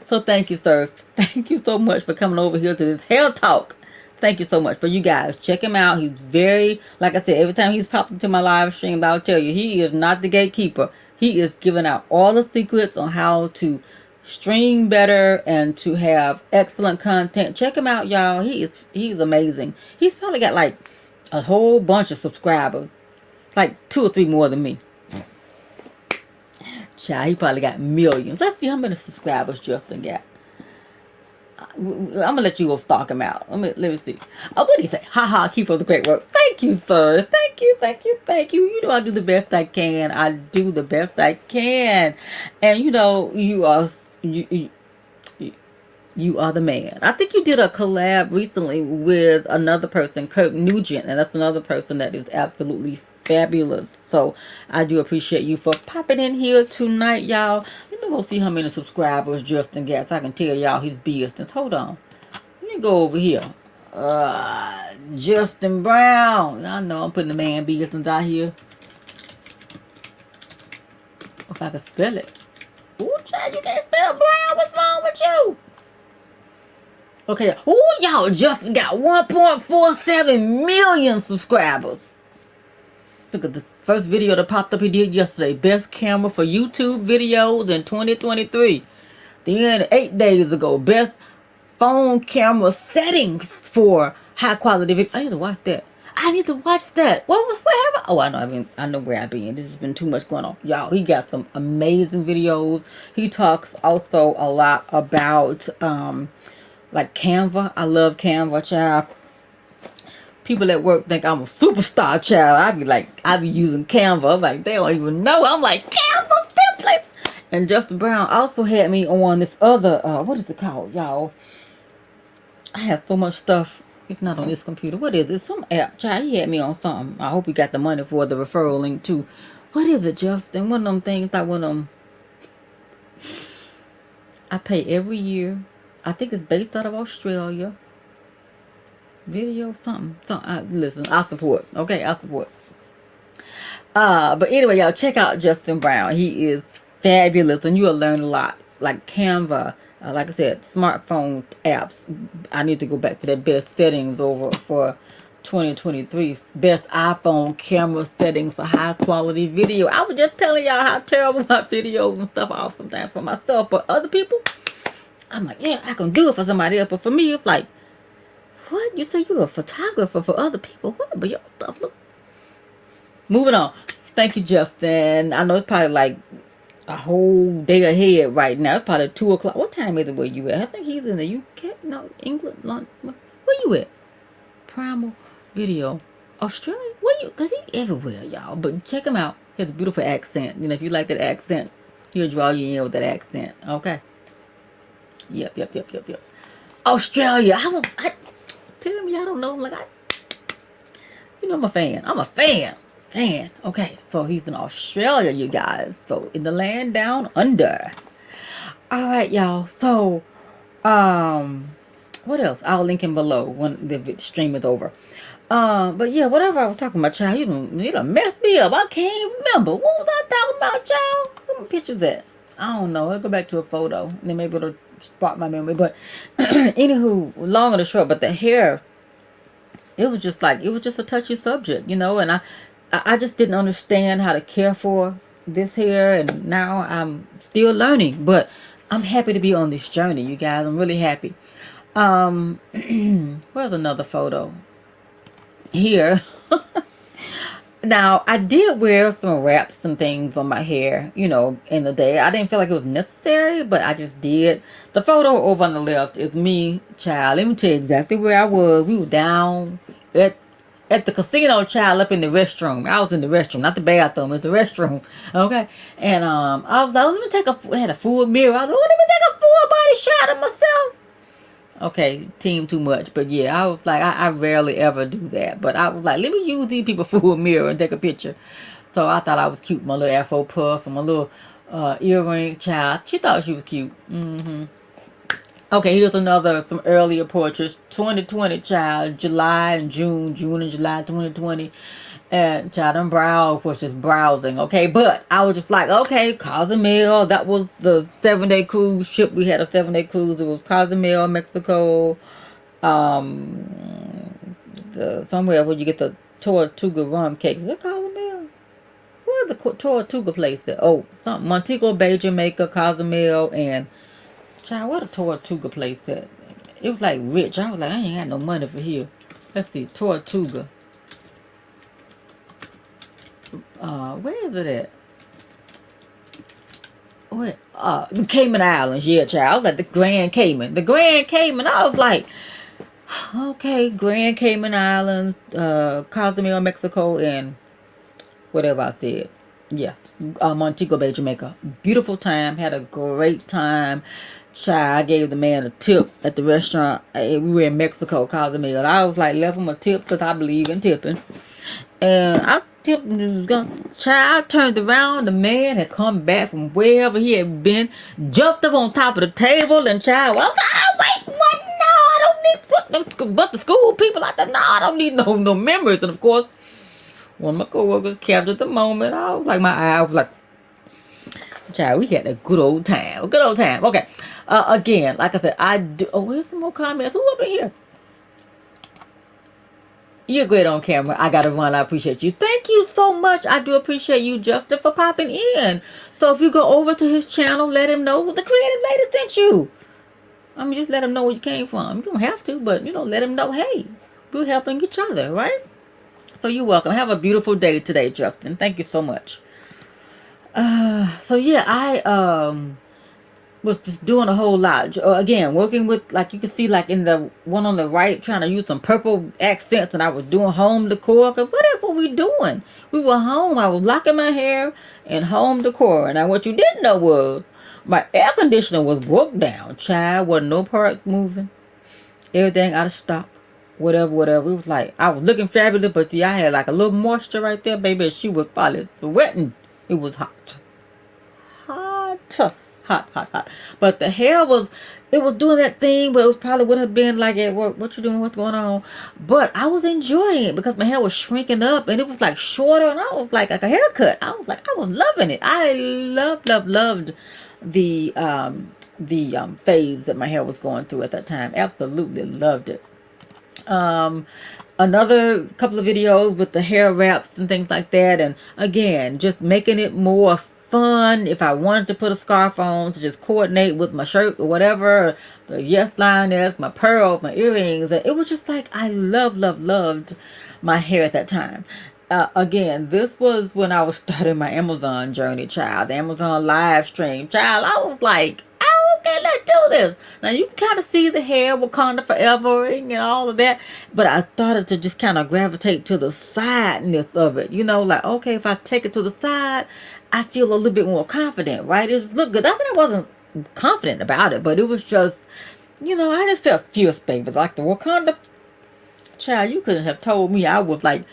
So thank you, sir. Thank you so much for coming over here to this hair talk. Thank you so much. For you guys, check him out. He's very, like I said, every time he's popped into my live stream, I'll tell you, he is not the gatekeeper. He is giving out all the secrets on how to stream better and to have excellent content. Check him out, y'all. He's amazing. He's probably got like a whole bunch of subscribers, like 2 or 3 more than me. Child, he probably got millions. Let's see how many subscribers Justin got. I'm gonna let you go stalk him out. Let me see. Oh, what do you say? Ha, keep up the great work. Thank you, sir. Thank you. You know I do the best I can. I do the best I can. And you know, you are the man. I think you did a collab recently with another person, Kirk Nugent, and that's another person that is absolutely fabulous. So I do appreciate you for popping in here tonight, y'all. Let me go see how many subscribers Justin got so I can tell y'all his business. Hold on. Let me go over here. Justin Brown. I know I'm putting the man business out here. If I can spell it. Ooh, child, you can't spell Brown. What's wrong with you? Okay. Ooh, y'all, Justin got 1.47 million subscribers. Look at the first video that popped up he did yesterday. Best camera for YouTube videos in 2023. Then 8 days ago, best phone camera settings for high quality video. I need to watch that. What happened? Oh, I know where I've been. This has been too much going on. Y'all, he got some amazing videos. He talks also a lot about like Canva. I love Canva, child. People at work think I'm a superstar, child. I be using Canva. I'm like, they don't even know. I'm like, Canva templates. And Justin Brown also had me on this other, what is it called, y'all? I have so much stuff. It's not on this computer. What is it? Some app, child. He had me on something. I hope he got the money for the referral link too. What is it, Justin? One of them things, like one of them. I pay every year. I think it's based out of Australia. Video something. Listen, I support. Okay, I support. But anyway, y'all check out Justin Brown. He is fabulous, and you'll learn a lot. Like Canva, like I said, smartphone apps. I need to go back to that best settings over for 2023. Best iPhone camera settings for high quality video. I was just telling y'all how terrible my videos and stuff are sometimes for myself, but other people, I'm like, yeah, I can do it for somebody else. But for me, it's like, what? You say you're a photographer for other people? What? But your stuff look. Moving on. Thank you, Justin. I know it's probably like a whole day ahead right now. It's probably 2 o'clock. What time is it where you at? I think he's in the UK. No, England. London. Where you at? Primal Video. Australia? Where you? Because he everywhere, y'all. But check him out. He has a beautiful accent. You know, if you like that accent, he'll draw you in with that accent. Okay? Yep. Australia. Tell me I don't know. Like I'm a fan. I'm a fan. Fan. Okay. So he's in Australia, you guys. So in the land down under. All right, y'all. So, what else? I'll link him below when the stream is over. But yeah, whatever I was talking about, child, you done messed me up. I can't remember. What was I talking about, child? What my picture's at? I don't know. I'll go back to a photo, and then maybe it'll spark my memory. But anywho, long or short, but the hair, it was just a touchy subject, and I just didn't understand how to care for this hair, and now I'm still learning, but I'm happy to be on this journey, you guys. I'm really happy. Where's another photo? Here. Now, I did wear some wraps and things on my hair, in the day. I didn't feel like it was necessary, but I just did. The photo over on the left is me, child. Let me tell you exactly where I was. We were down at the casino, child, up in the restroom. I was in the restroom, not the bathroom, it's the restroom. Okay? And I was like, I had a full mirror. I was like, let me take a full body shot of myself. Okay, team too much. But yeah, I was like, I rarely ever do that. But I was like, let me use these people for a mirror and take a picture. So I thought I was cute. My little afro puff and my little earring, child. She thought she was cute. Okay, here's some earlier portraits. 2020, child. July and June and July 2020. And child, I'm was just browsing, okay? But I was just like, okay, Cozumel. That was the 7-day cruise ship. We had a 7-day cruise. It was Cozumel, Mexico. Somewhere where you get the Tortuga rum cakes. Is it Cozumel? Where's the Tortuga place there? Oh, something. Montego Bay, Jamaica, Cozumel, and child, what a Tortuga place at? It was like rich. I was like, I ain't got no money for here. Let's see, Tortuga. Where is it at? Where? The Cayman Islands. Yeah, child. I was at the Grand Cayman. I was like, okay, Grand Cayman Islands, Cozumel, Mexico, and whatever I said. Yeah, Montego Bay, Jamaica. Beautiful time. Had a great time. Child, I gave the man a tip at the restaurant. We were in Mexico, Cozumel. I was like, left him a tip because I believe in tipping. And I tipped him. Child turned around. The man had come back from wherever he had been, jumped up on top of the table, and child, I was like, oh, wait, what? No, I don't need but the school people. I said, no, I don't need no memories. And of course, one of my coworkers captured the moment. I was like, my eye was like, child, we had a good old time. Okay. Again, like I said, I do. Oh, here's some more comments. Who up in here? You're great on camera. I gotta run. I appreciate you. Thank you so much. I do appreciate you, Justin, for popping in. So if you go over to his channel, let him know the creative lady sent you. I mean, just let him know where you came from. You don't have to, but let him know, hey, we're helping each other, right? So you're welcome. Have a beautiful day today, Justin. Thank you so much. So yeah, I was just doing a whole lot. Again, working with, like you can see, like in the one on the right, trying to use some purple accents, and I was doing home decor. Cause whatever we doing, we were home. I was locking my hair and home decor. Now, what you didn't know was my air conditioner was broke down. Child, wasn't no parts moving. Everything out of stock. Whatever. It was like I was looking fabulous, but see, I had like a little moisture right there, baby. She was probably sweating. It was hot. Hot. But the hair was doing that thing, but it probably would have been like, at work, what you doing, what's going on? But I was enjoying it because my hair was shrinking up and it was like shorter, and I was like a haircut. I was loving it. I loved the phase that my hair was going through at that time. Absolutely loved it. Another couple of videos with the hair wraps and things like that, and again, just making it more fun. If I wanted to put a scarf on to just coordinate with my shirt or whatever, the yes lioness, my pearls, my earrings, it was just like I loved my hair at that time. Again, this was when I was starting my Amazon journey, child. The Amazon live stream, child. I was like, okay, let's do this. Now you can kind of see the hair Wakanda Forever and all of that, but I started to just kind of gravitate to the sideness of it. Like, okay, if I take it to the side, I feel a little bit more confident, right? It looked good. I wasn't confident about it, but it was just, I just felt fierce, baby. Like the Wakanda child, you couldn't have told me I was like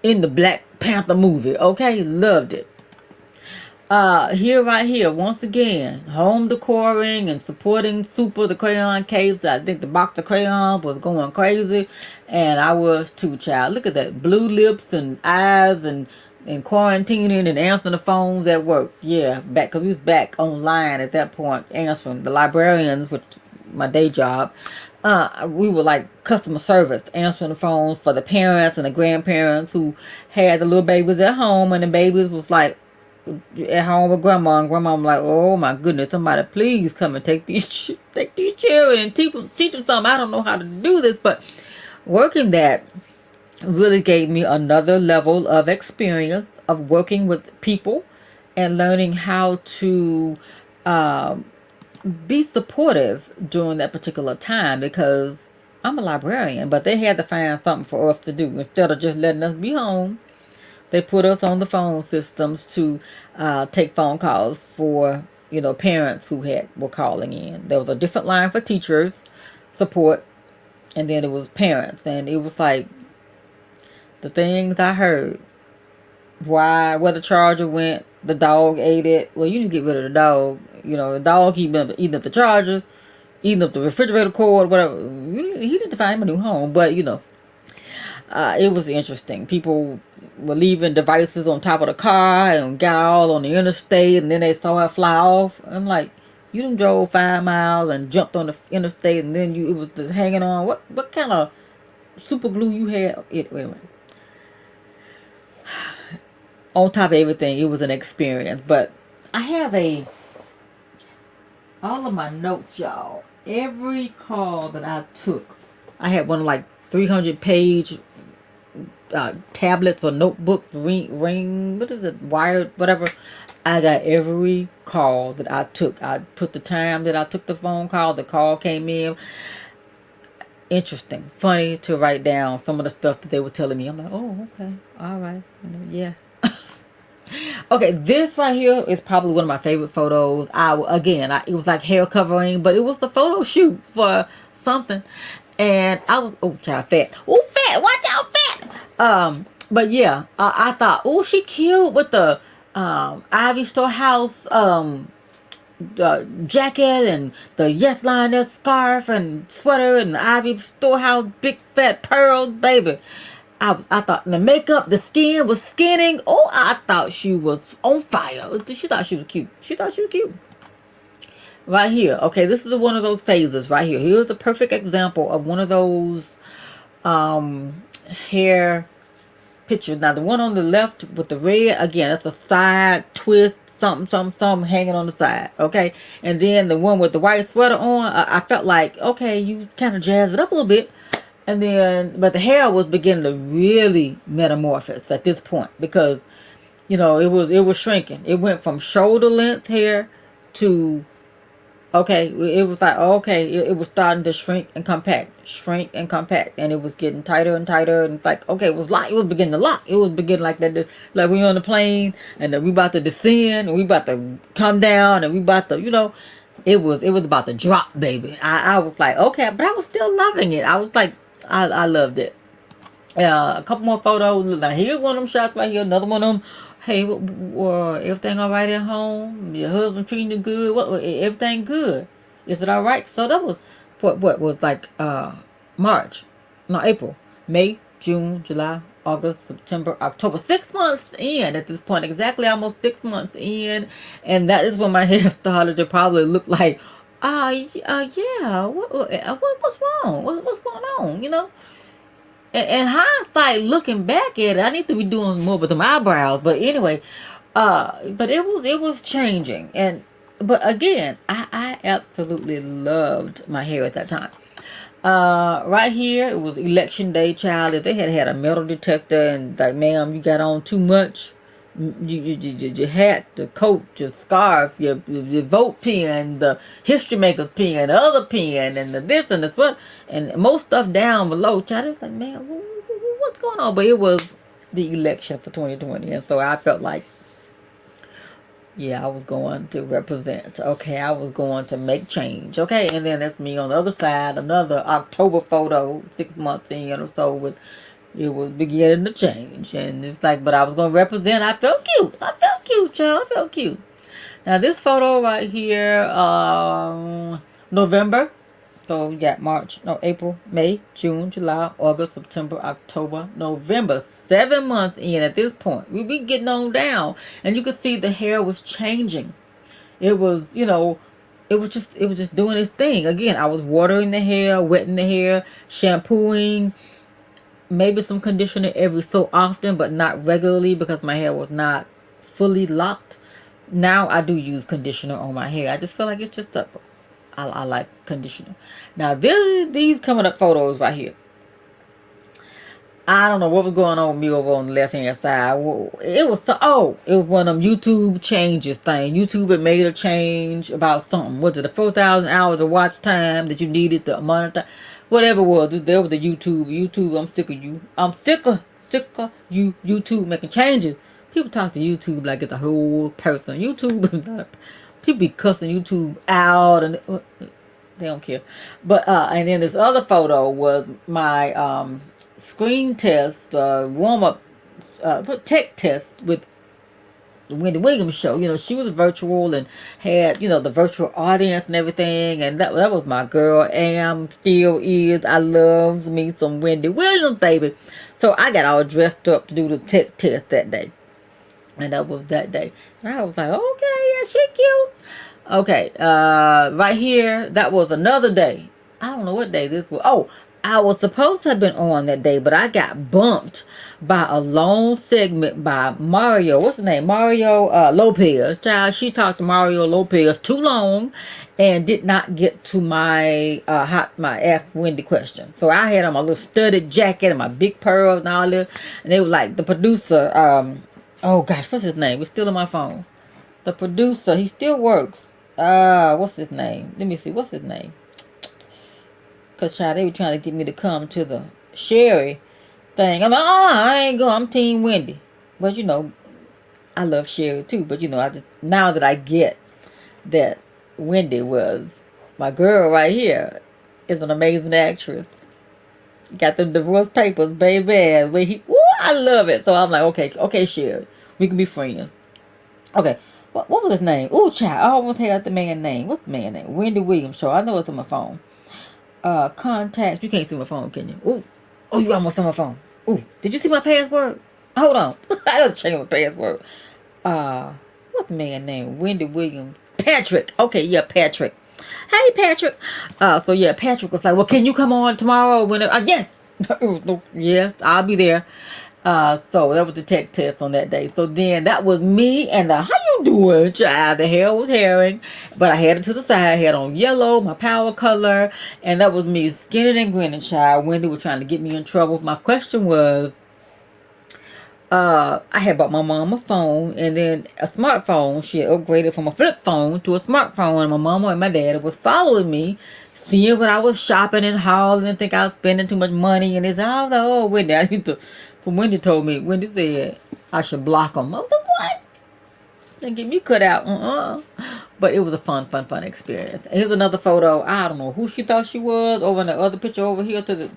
in the Black Panther movie. Okay, loved it. Here, right here, once again, home decoring and supporting Super the crayon case. I think the box of crayons was going crazy, and I was too, child. Look at that, blue lips and eyes, and quarantining and answering the phones at work. Yeah, back because we was back online at that point, answering the librarians, which my day job. We were like customer service, answering the phones for the parents and the grandparents who had the little babies at home, and the babies was like at home with grandma, and grandma was like, oh my goodness, somebody please come and take these children and teach them something. I don't know how to do this, but working that really gave me another level of experience of working with people and learning how to be supportive during that particular time, because I'm a librarian, but they had to find something for us to do instead of just letting us be home. They put us on the phone systems to take phone calls for parents who were calling in. There was a different line for teachers support, and then it was parents, and it was like the things I heard. Where the charger went, the dog ate it. Well, you need to get rid of the dog. The dog eating up the charger, eating up the refrigerator cord, whatever. He need to find him a new home. But it was interesting. People were leaving devices on top of the car and got all on the interstate, and then they saw her fly off. I'm like, you done drove 5 miles and jumped on the interstate, and then it was just hanging on. What kind of super glue you had? Anyway. On top of everything, it was an experience. But I have all of my notes, y'all. Every call that I took, I had one like 300-page tablets or notebooks, ring, what is it, wired, whatever. I got every call that I took. I put the time that I took the phone call. The call came in. Interesting, funny to write down some of the stuff that they were telling me. I'm like, oh, okay, all right, yeah. Okay, this right here is probably one of my favorite photos. It was like hair covering, but it was a photo shoot for something, and I was child fat. Oh, fat! Watch out, fat! But yeah, I thought, oh, she cute with the Ivy Storehouse jacket and the Yes Lioness scarf and sweater and the Ivy Storehouse big fat pearls, baby. I thought the makeup, the skin was skinning. Oh, I thought she was on fire. She thought she was cute. Right here. Okay, this is one of those phases right here. Here's the perfect example of one of those hair pictures. Now, the one on the left with the red, again, that's a side twist. Something hanging on the side. Okay. And then the one with the white sweater on, I felt like, okay, you kind of jazzed it up a little bit. And then, but the hair was beginning to really metamorphose at this point, because, it was shrinking. It went from shoulder length hair to, okay, it was like, okay, it was starting to shrink and compact, and it was getting tighter and tighter, and it's like, okay, it was beginning to lock. It was beginning like that, like we on the plane, and we about to descend, and we about to come down, and we about to, it was about to drop, baby. I was like, okay, but I was still loving it. I was like, I loved it. A couple more photos. Now here's one of them shots right here. Another one of them. Hey, everything all right at home? Your husband treating you good? Everything good? Is it all right? So that was what was like April, May, June, July, August, September, October. 6 months in at this point. Exactly almost 6 months in, and that is when my hair started to probably look like. Yeah. What's wrong? What's going on? In hindsight, looking back at it, I need to be doing more with them eyebrows. But anyway, but it was changing, but again, I absolutely loved my hair at that time. Right here, it was election day, child. If they had a metal detector and like, ma'am, you got on too much. Your hat, the coat, your scarf, your vote pen, the history maker pen, the other pen, and the this and the what, and most stuff down below. Child, it was like, man, what's going on? But it was the election for 2020, and so I felt like Yeah, I was going to represent. Okay, I was going to make change. Okay, and then that's me on the other side, another October photo, 6 months in or so, with it was beginning to change. And it's like, but I was going to represent. I felt cute. I felt cute, child. I felt cute. Now this photo right here, November. So you got March, no, April, May, June, July, August, September, October, November. 7 months in at this point. We be getting on down. And you could see the hair was changing. It was, it was just doing its thing. Again, I was watering the hair, wetting the hair, shampooing, maybe some conditioner every so often, but not regularly because my hair was not fully locked. Now I do use conditioner on my hair. I just feel like it's just a, I like conditioner. Now these coming up photos right here. I don't know what was going on with me over on the left hand side. It was it was one of them YouTube changes thing. YouTube had made a change about something. Was it the 4,000 hours of watch time that you needed to monitor? Whatever it was, there was the YouTube. YouTube, I'm sick of you. I'm sick of you. YouTube making changes. People talk to YouTube like it's a whole person. YouTube is not. People be cussing YouTube out and they don't care. But and then this other photo was my screen test, warm up, tech test with the Wendy Williams show. She was virtual and had the virtual audience and everything, and that was my girl. Still is. I love me some Wendy Williams, baby. So I got all dressed up to do the tech test that day, and that was that day. And I was like, okay, yeah, she cute. Okay, right here, that was another day. I don't know what day this was. Oh, I was supposed to have been on that day, but I got bumped by a long segment by Mario. What's his name? Mario Lopez. Child, she talked to Mario Lopez too long and did not get to my my Ask Wendy question. So I had on my little studded jacket and my big pearls and all this, and they were like the producer. Oh gosh, what's his name? It's still on my phone. The producer, he still works. What's his name? Let me see. What's his name? Because, child, they were trying to get me to come to the Sherry thing. I'm like, I ain't going. I'm Team Wendy. But, I love Sherry, too. But, now that I get that Wendy was my girl right here, is an amazing actress. Got the divorce papers, baby. I love it. So, I'm like, okay, Sherry. We can be friends. Okay. What was his name? Ooh, child. I don't want to take out the man's name. What's the man's name? Wendy Williams show. I know it's on my phone. Contacts. You can't see my phone, can you? Ooh. Oh, you almost on my phone. Ooh. Did you see my password? Hold on. I gotta change my password. What's the man's name? Wendy Williams. Patrick. Okay, yeah, Patrick. Hey, Patrick. So yeah, Patrick was like, well, can you come on tomorrow? Yes. Yes, I'll be there. So that was the tech test on that day. So then that was me and how you doing, child? The hair was herring, but I had it to the side. I had on yellow, my power color, and that was me skinning and grinning, child. Wendy was trying to get me in trouble. My question was, I had bought my mom a phone and then a smartphone. She had upgraded from a flip phone to a smartphone, and my mama and my dad was following me, seeing what I was shopping and hauling and think I was spending too much money. And it's all like, oh, Wendy, I need to. So Wendy told me, Wendy said I should block them. I was like, what? They get me cut out. But it was a fun experience. And here's another photo. I don't know who she thought she was. Over in the other picture over here to the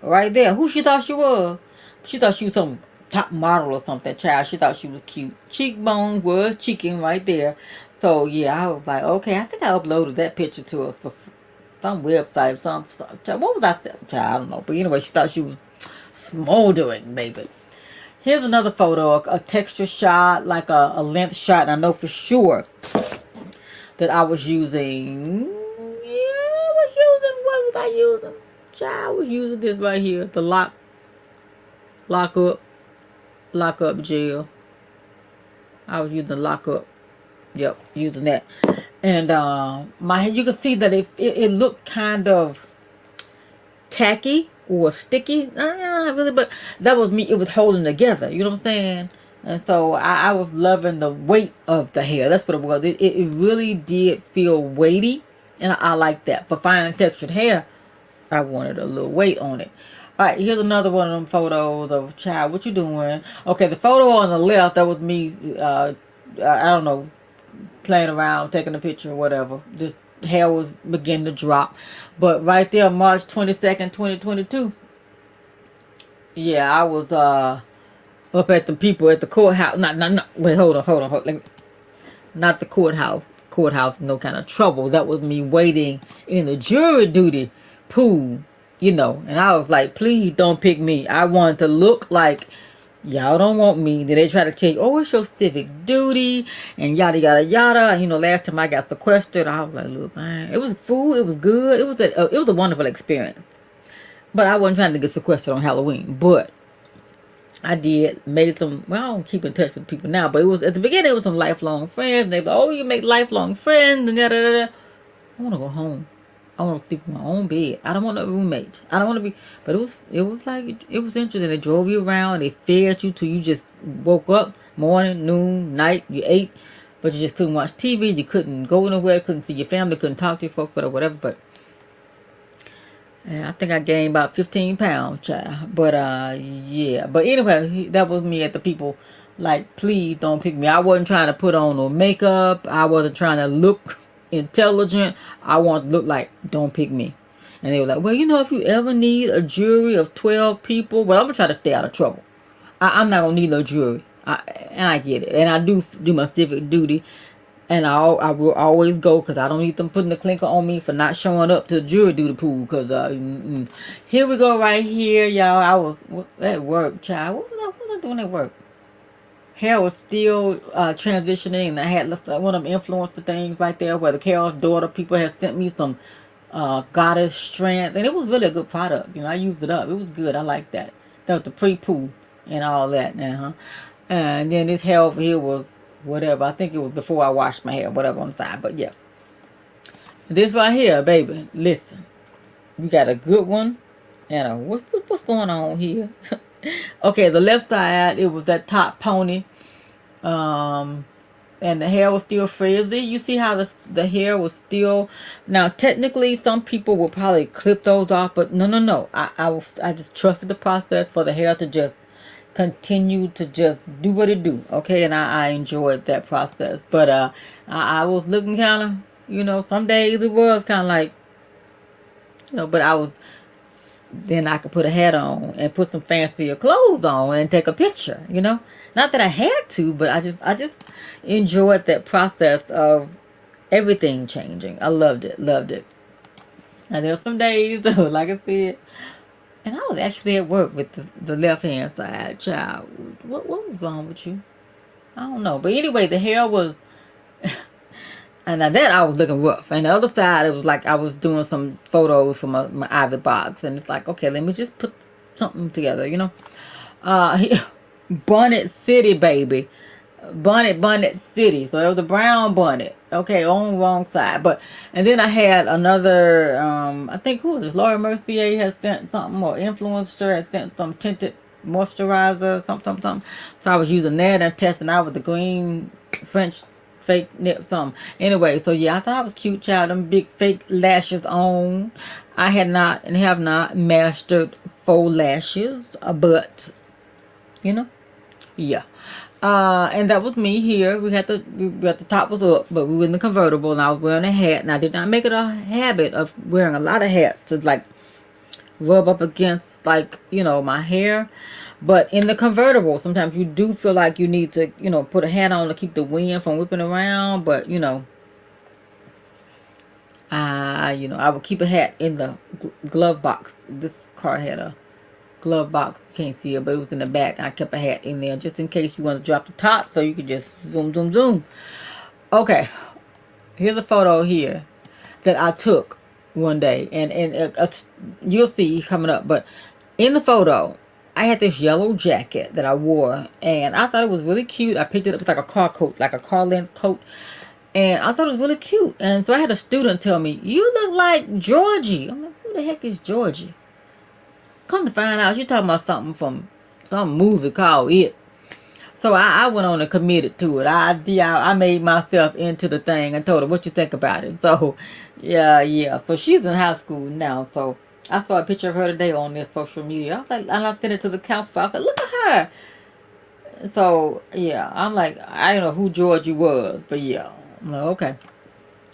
right there. Who she thought she was? She thought she was some top model or something, child. She thought she was cute. Cheekbone was cheeking right there. So yeah, I was like, okay. I think I uploaded that picture to some website. What was I? Child, I don't know. But anyway, she thought she was smoldering, baby. Here's another photo, a texture shot, like a length shot, and I know for sure that I was using. What was I using? Child, I was using this right here, the lock up gel. I was using the lock up. Yep, using that, and you can see that it looked kind of tacky or sticky, really, but that was me. It was holding together. You know what I'm saying? And so I was loving the weight of the hair. That's what it was. It really did feel weighty, and I like that. For fine textured hair, I wanted a little weight on it. All right, here's another one of them photos of child. What you doing? Okay, the photo on the left, that was me I don't know, playing around, taking a picture or whatever. Just hair was beginning to drop. But right there, March 22nd, 2022, yeah, I was up at the people at the courthouse. No. Wait, hold on. Let me, not the courthouse. Courthouse, no kind of trouble. That was me waiting in the jury duty pool, you know. And I was like, please don't pick me. I wanted to look like y'all don't want me. Then they try to tell you, oh, it's your civic duty and yada yada yada. And, you know, last time I got sequestered, I was like, look, man, it was food, it was good, it was a wonderful experience. But I wasn't trying to get sequestered on Halloween. But I did made some. Well, I don't keep in touch with people now, but it was at the beginning. It was some lifelong friends. And they were like, oh, you make lifelong friends and da da da. I want to go home. I want to sleep in my own bed. I don't want a roommate. I don't want to be. But it was like it was interesting. They drove you around. They fed you till you just woke up. Morning, noon, night. You ate, but you just couldn't watch TV. You couldn't go anywhere. Couldn't see your family. Couldn't talk to your folks, or whatever. But I think I gained about 15 pounds, child. But yeah. But anyway, that was me at the people. Like, please don't pick me. I wasn't trying to put on no makeup. I wasn't trying to look intelligent. I want to look like, don't pick me. And they were like, well, you know, if you ever need a jury of 12 people, well, I'm going to try to stay out of trouble. I'm not going to need no jury. And I get it. And I do my civic duty. And I will always go because I don't need them putting the clinker on me for not showing up to the jury duty pool. Because here we go right here, y'all. I was at work, child. What was I doing at work? Hair was still transitioning, and I had one of them influencer things right there where the Carol's daughter people had sent me some goddess strength, and it was really a good product. You know, I used it up. It was good. I liked that. That was the pre-poo and all that. And then this hair over here was whatever. I think it was before I washed my hair, whatever on the side. But yeah, this right here, baby. Listen, we got a good one, and what's going on here? Okay, the left side, it was that top pony, and the hair was still frizzy. You see how the hair was still. Now, technically, some people will probably clip those off, but no. I just trusted the process for the hair to just continue to just do what it do. Okay, and I enjoyed that process. But I was looking kind of, you know, some days it was kind of like, you know, but I was. Then I could put a hat on and put some fancier clothes on and take a picture, you know. Not that I had to, but I just enjoyed that process of everything changing. I loved it. Now there were some days, like I said, and I was actually at work with the left hand side. Child, what was wrong with you? I don't know, but anyway, the hair was. And now that I was looking rough. And the other side, it was like I was doing some photos for my Ivy box. And it's like, okay, let me just put something together, you know. Bonnet City, baby. Bonnet City. So it was a brown bonnet. Okay, on the wrong side. And then I had another, I think, who was this? Laura Mercier had sent something, or Influencer had sent some tinted moisturizer, something. So I was using that and testing out with the green French fake nip something. Anyway, so yeah, I thought I was cute, child. Them big fake lashes on. I had not and have not mastered faux lashes, but you know, yeah. And that was me here. We got the top was up, but we were in the convertible, and I was wearing a hat. And I did not make it a habit of wearing a lot of hats to like rub up against, like, you know, my hair. But in the convertible, sometimes you do feel like you need to, you know, put a hat on to keep the wind from whipping around. But, you know, I would keep a hat in the glove box. This car had a glove box. You can't see it, but it was in the back. I kept a hat in there just in case you want to drop the top, so you could just zoom. Okay, here's a photo here that I took one day, and you'll see coming up. But in the photo, I had this yellow jacket that I wore, and I thought it was really cute. I picked it up. It's like a car coat, like a car length coat, and I thought it was really cute. And so I had a student tell me, "You look like Georgie." I'm like, "Who the heck is Georgie?" Come to find out, she's talking about something from some movie called It. So I went on and committed to it. I made myself into the thing and told her, "What you think about it?" So yeah. So she's in high school now. So I saw a picture of her today on their social media. I was like, and I sent it to the counselor. I was like, "Look at her. So yeah, I'm like, I don't know who Georgie was, but yeah, I'm like, okay.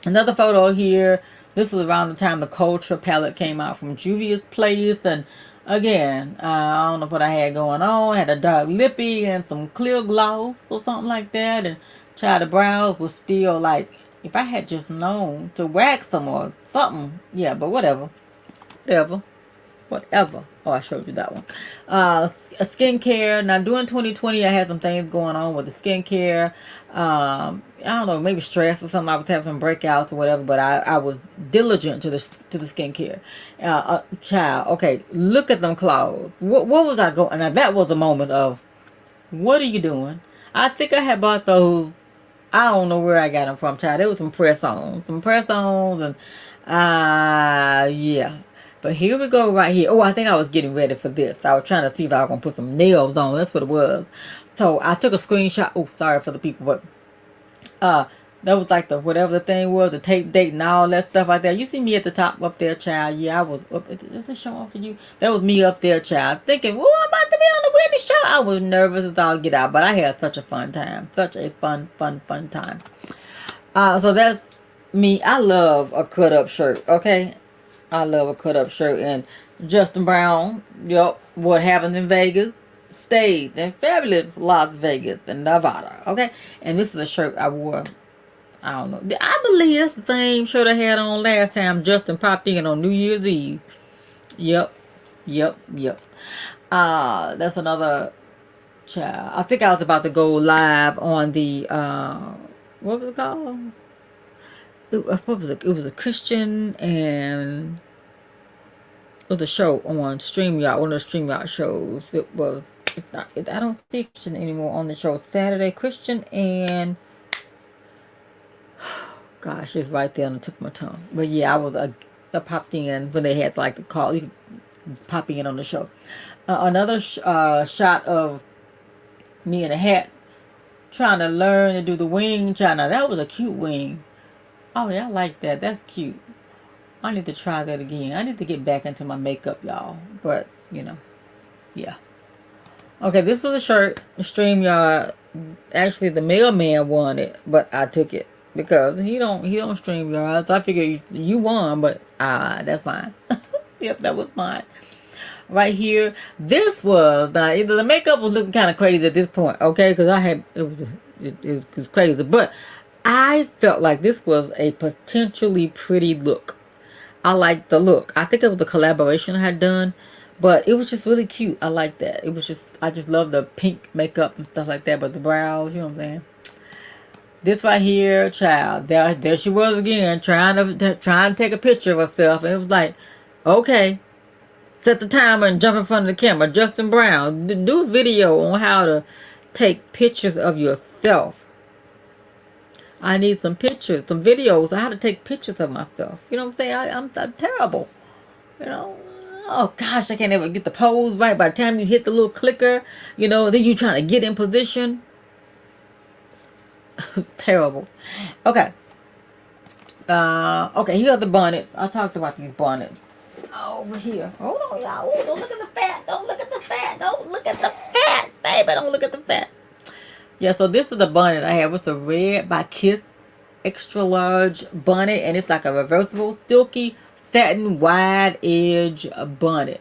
Another photo here. This was around the time the Culture palette came out from Juvia's Place, and again, I don't know what I had going on. I had a dark lippy and some clear gloss or something like that, and child, the brows was still like, if I had just known to wax them or something, yeah, but whatever, whatever. Whatever. Oh, I showed you that one. Skincare. Now, during 2020, I had some things going on with the skincare. I don't know, maybe stress or something. I was having some breakouts or whatever, but I was diligent to the skincare. Child, okay, look at them clothes. What was I going? Now, that was a moment of, what are you doing? I think I had bought those. I don't know where I got them from, child. There was some press-ons. And yeah. But here we go right here. Oh, I think I was getting ready for this. I was trying to see if I was going to put some nails on. That's what it was. So I took a screenshot. Oh, sorry for the people, but uh, that was like the whatever the thing was, the tape date and all that stuff like that. You see me at the top up there, child. Yeah, I was up. Is it showing for you? That was me up there, child. Thinking, oh, I'm about to be on the Wendy show. I was nervous as all get out, but I had such a fun time. Such a fun time. So that's me. I love a cut up shirt. Okay, I love a cut up shirt. And Justin Brown, yep, what happened in Vegas stays in fabulous Las Vegas and Nevada. Okay, and this is a shirt I wore. I don't know. I believe that's the same shirt I had on last time Justin popped in on New Year's Eve. Yep, yep. That's another child. I think I was about to go live on the what was it called? What was it? It was a Christian and it was a show on StreamYard, one of the StreamYard shows. It was. It's not. I don't see Christian anymore on the show. Saturday Christian and gosh, it's right there on the tip of my tongue. But yeah, I popped in when they had like the call. You could pop in on the show. Another shot of me in a hat trying to learn to do the wing. That was a cute wing. Oh yeah, I like that. That's cute. I need to try that again. I need to get back into my makeup, y'all. But, yeah. Okay, this was a shirt. StreamYard. Actually, the mailman won it, but I took it because he don't StreamYard. So I figured you won, but that's mine. Yep, that was mine. Right here, this was either the makeup was looking kind of crazy at this point, okay? Because it was crazy, but I felt like this was a potentially pretty look. I liked the look. I think it was the collaboration I had done, but it was just really cute. I like that. I just love the pink makeup and stuff like that, but the brows, you know what I'm saying? This right here, child, there she was again, trying to take a picture of herself, and it was like, okay, set the timer and jump in front of the camera. Justin Brown, do a video on how to take pictures of yourself. I need some pictures, some videos on how to take pictures of myself. You know what I'm saying? I'm terrible. Oh gosh, I can't ever get the pose right. By the time you hit the little clicker, then you trying to get in position. Terrible. Okay. Okay, here are the bonnets. I talked about these bonnets. Over here. Hold on, y'all. Oh, don't look at the fat. Don't look at the fat. Don't look at the fat, baby. Don't look at the fat. Yeah, so this is the bonnet I have. It's a red by Kiss extra large bonnet, and it's like a reversible silky satin wide edge bonnet.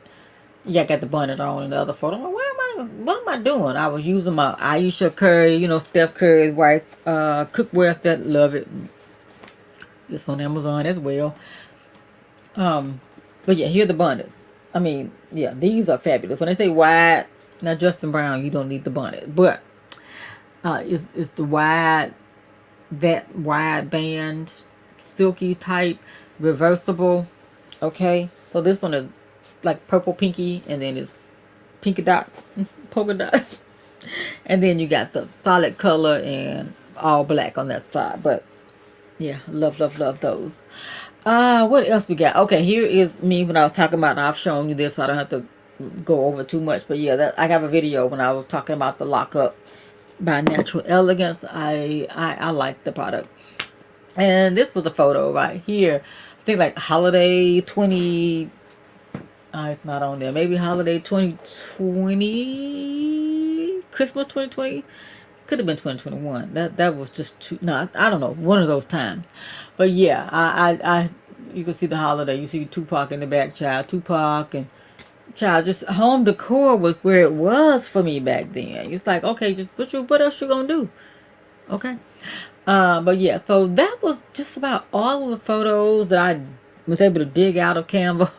Yeah, I got the bonnet on in the other photo. What am I doing? I was using my Aisha Curry, Steph Curry's wife cookware set. Love it. It's on Amazon as well. But yeah, here are the bonnets. I mean, yeah, these are fabulous. When they say wide, now Justin Brown, you don't need the bonnet, but it's the wide band, silky type, reversible. Okay, so this one is like purple pinky, and then it's pinky dot, polka dot, and then you got the solid color and all black on that side. But yeah, love those. What else we got? Okay, here is me when I was talking about. I've shown you this, so I don't have to go over too much. But yeah, I have a video when I was talking about the Lock Up by Natural Elegance. I like the product. And this was a photo right here. I think like holiday 20. It's not on there. Maybe holiday 2020. Christmas 2020. Could have been 2021. That was just too. No, I don't know. One of those times. But yeah, I you can see the holiday. You see Tupac in the back, child. Tupac and child. Just home decor was where it was for me back then. It's like, okay, just what else you gonna do? Okay. But yeah, so that was just about all of the photos that I was able to dig out of Canva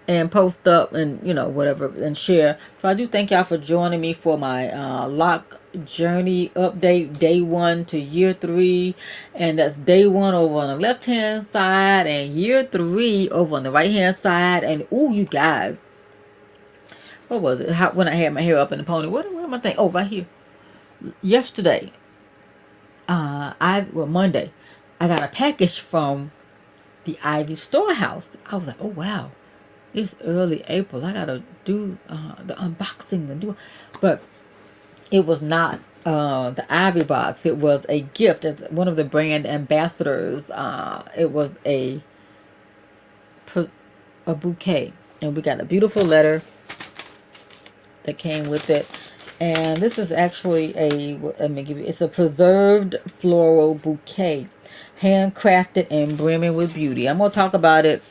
and post up and, you know, whatever, and share. So I do thank y'all for joining me for my lock journey update, day 1 to year 3. And that's day 1 over on the left hand side and year 3 over on the right hand side. And ooh, you guys, what was it? When I had my hair up in the pony, what am I thinking? Oh, right here. Yesterday, Monday, I got a package from the Ivy Storehouse. I was like, oh wow, it's early April. I gotta do the unboxing and do, but it was not the Ivy box. It was a gift as one of the brand ambassadors. It was a bouquet, and we got a beautiful letter that came with it. And this is actually let me give you, it's a preserved floral bouquet, handcrafted and brimming with beauty. I'm going to talk about it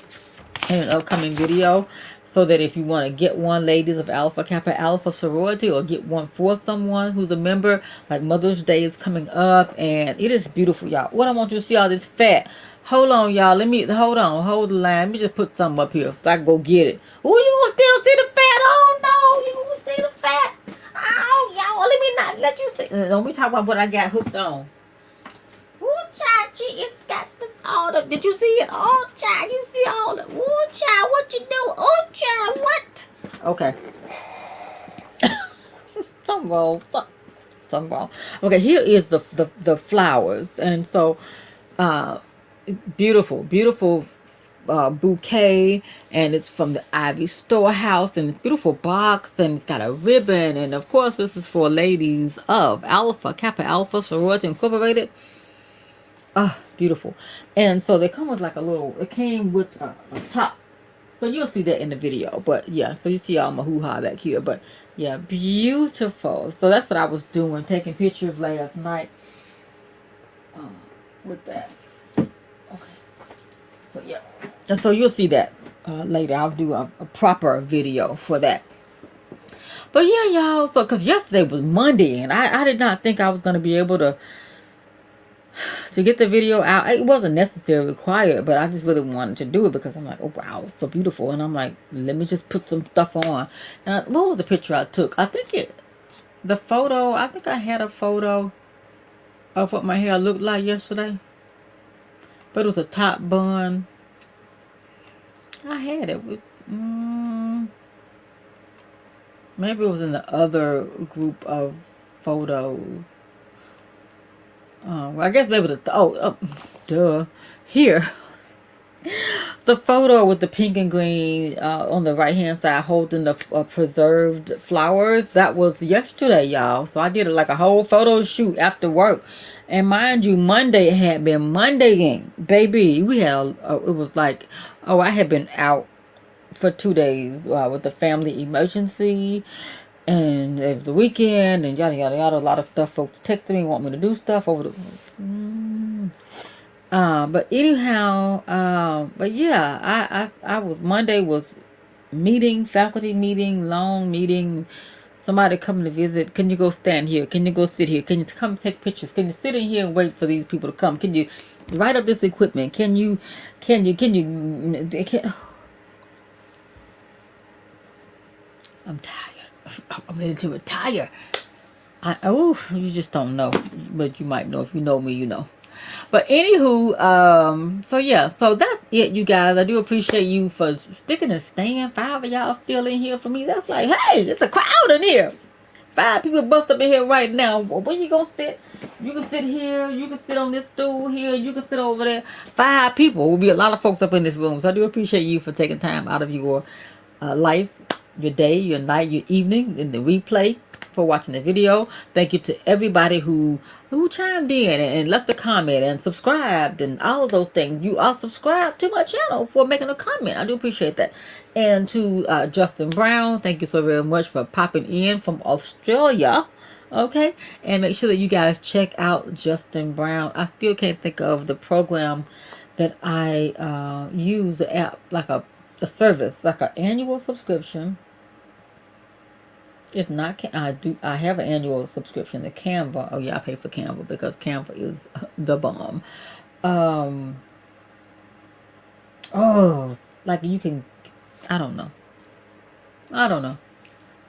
in an upcoming video, so that if you want to get one, ladies of Alpha Kappa Alpha sorority, or get one for someone who's a member, like Mother's Day is coming up, and it is beautiful, y'all. What I want you to see, all this fat. Hold on, y'all. Hold the line. Let me just put something up here so I can go get it. Oh, you gonna still see the fat? Oh no, you gonna see the fat? Oh, y'all, let me not let you see. Don't be talking about what I got hooked on. Ooh, child, it's got all the. Did you see it? Oh, child, you see all the. Ooh, child, what you doing? Oh, child, what? Okay. Something wrong. Okay, here is the flowers, and so, beautiful bouquet, and it's from the Ivy Storehouse, and it's a beautiful box, and it's got a ribbon, and of course this is for ladies of Alpha Kappa Alpha Sorority Incorporated. Beautiful. And so they come with like it came with a top, but you'll see that in the video. But yeah, so you see all my hoo-ha back here, but yeah, beautiful. So that's what I was doing, taking pictures last night with that. Okay. So yeah, and so you'll see that later. I'll do a proper video for that. But yeah, y'all, so because yesterday was Monday, and I did not think I was going to be able to get the video out. It wasn't necessarily required, but I just really wanted to do it because I'm like, oh wow, it's so beautiful. And I'm like, let me just put some stuff on. And what was the picture I took? I think I had a photo of what my hair looked like yesterday. But it was a top bun. I had it with, maybe it was in the other group of photos. Well, I guess maybe duh. Here. The photo with the pink and green on the right hand side holding the preserved flowers. That was yesterday, y'all. So I did like a whole photo shoot after work. And mind you, Monday had been Mondaying. Baby, we had, it was like, I had been out for 2 days with the family emergency. And it was the weekend and yada, yada, yada. A lot of stuff. Folks texted me, want me to do stuff over the... but anyhow, but yeah, Monday was faculty meeting, long meeting, somebody coming to visit. Can you go stand here? Can you go sit here? Can you come take pictures? Can you sit in here and wait for these people to come? Can you write up this equipment? Can you I'm tired. I'm ready to retire. You just don't know, but you might know. If you know me, you know. But anywho, so yeah, so that's it, you guys. I do appreciate you for sticking and staying. 5 of y'all still in here for me. That's like, hey, it's a crowd in here. 5 people bust up in here right now. Where you gonna sit? You can sit here. You can sit on this stool here. You can sit over there. 5 people. Will be a lot of folks up in this room. So I do appreciate you for taking time out of your life, your day, your night, your evening, in the replay. for watching the video. Thank you to everybody who chimed in and left a comment and subscribed and all of those things. You all subscribed to my channel for making a comment. I do appreciate that. And to Justin Brown, thank you so very much for popping in from Australia. Okay, and make sure that you guys check out Justin Brown. I still can't think of the program that I use, the app, like a service, like an annual subscription. If not, I have an annual subscription to Canva. Oh yeah, I pay for Canva because Canva is the bomb. Oh, like you can, I don't know.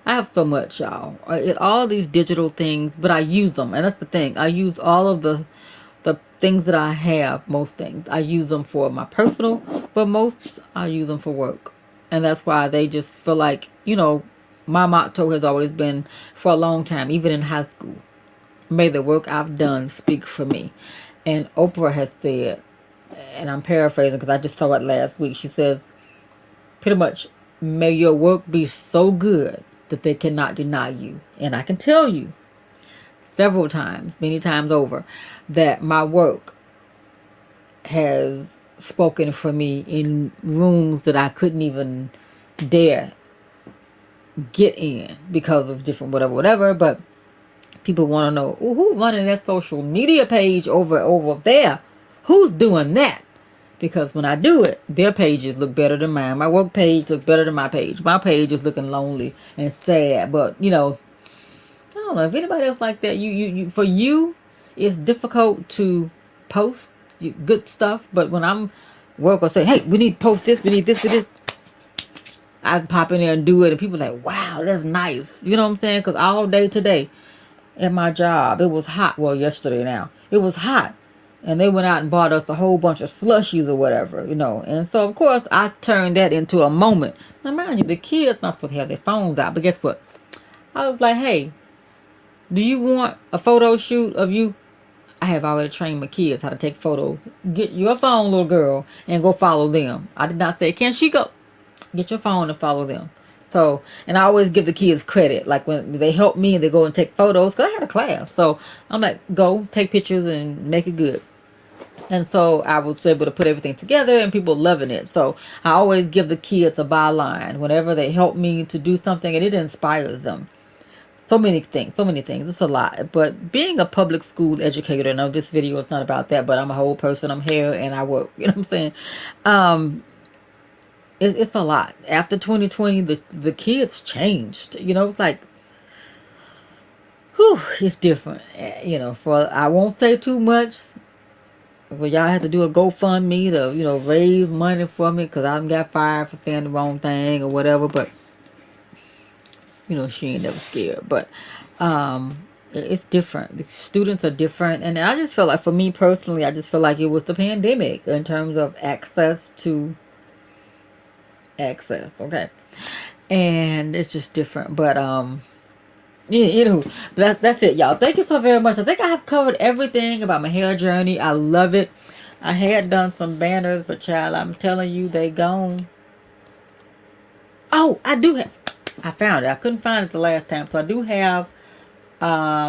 I have so much, y'all. All these digital things, but I use them, and that's the thing. I use all of the things that I have. Most things I use them for my personal, but most I use them for work, and that's why they just feel like, you know, my motto has always been for a long time, even in high school, may the work I've done speak for me. And Oprah has said, and I'm paraphrasing because I just saw it last week. She says, pretty much, may your work be so good that they cannot deny you. And I can tell you several times, many times over, that my work has spoken for me in rooms that I couldn't even dare get in because of different whatever. But people want to know, who's running that social media page over there? Who's doing that? Because when I do it, their pages look better than mine. My work page looks better than my page. My page is looking lonely and sad. But, you know, I don't know if anybody else like that. For you, it's difficult to post good stuff. But when I'm work or say, hey, we need to post this, we need this, I pop in there and do it. And people are like, wow, that's nice. You know what I'm saying? Because all day today at my job, it was hot. Well, yesterday now. It was hot. And they went out and bought us a whole bunch of slushies or whatever, you know. And so, of course, I turned that into a moment. Now, mind you, the kids not supposed to have their phones out. But guess what? I was like, hey, do you want a photo shoot of you? I have already trained my kids how to take photos. Get your phone, little girl, and go follow them. I did not say, can she go? Get your phone and follow them. So, and I always give the kids credit. Like when they help me and they go and take photos. Because I had a class. So, I'm like, go, take pictures and make it good. And so I was able to put everything together and people loving it. So I always give the kids a byline whenever they help me to do something, and it inspires them. So many things. It's a lot. But being a public school educator, now this video is not about that, but I'm a whole person. I'm here and I work. You know what I'm saying? It's a lot. After 2020, the kids changed. You know, it's like, whew, it's different. You know, I won't say too much. Well, y'all have to do a GoFundMe to, you know, raise money for me because I got fired for saying the wrong thing or whatever. But, you know, she ain't never scared. But it's different. The students are different. And I just feel like, for me personally, I just feel like it was the pandemic in terms of access. Okay. And it's just different. But, you know, that's it, y'all. Thank you so very much. I think I have covered everything about my hair journey. I love it. I had done some banners, but child, I'm telling you, they gone. Oh, I found it. I couldn't find it the last time. So I do have,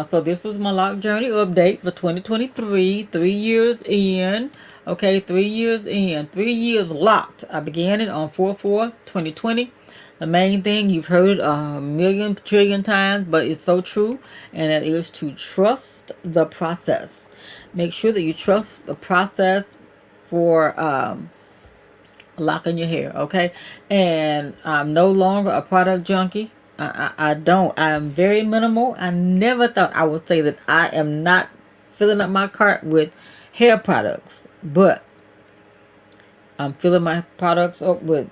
so this was my lock journey update for 2023. 3 years in. Okay, 3 years in. 3 years locked. I began it on 4/4/2020. The main thing, you've heard it a million trillion times, but it's so true, and that is to trust the process. Make sure that you trust the process for locking your hair, okay? And I'm no longer a product junkie. I'm very minimal. I never thought I would say that I am not filling up my cart with hair products, but I'm filling my products up with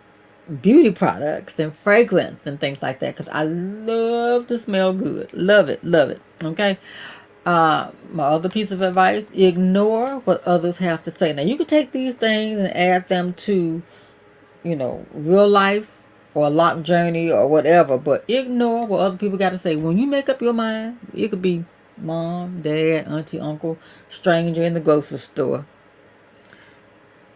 beauty products and fragrance and things like that, because I love to smell good. Love it. Okay. My other piece of advice: ignore what others have to say. Now, you can take these things and add them to, you know, real life or lock journey or whatever, but ignore what other people got to say. When you make up your mind, it could be mom, dad, auntie, uncle, stranger in the grocery store.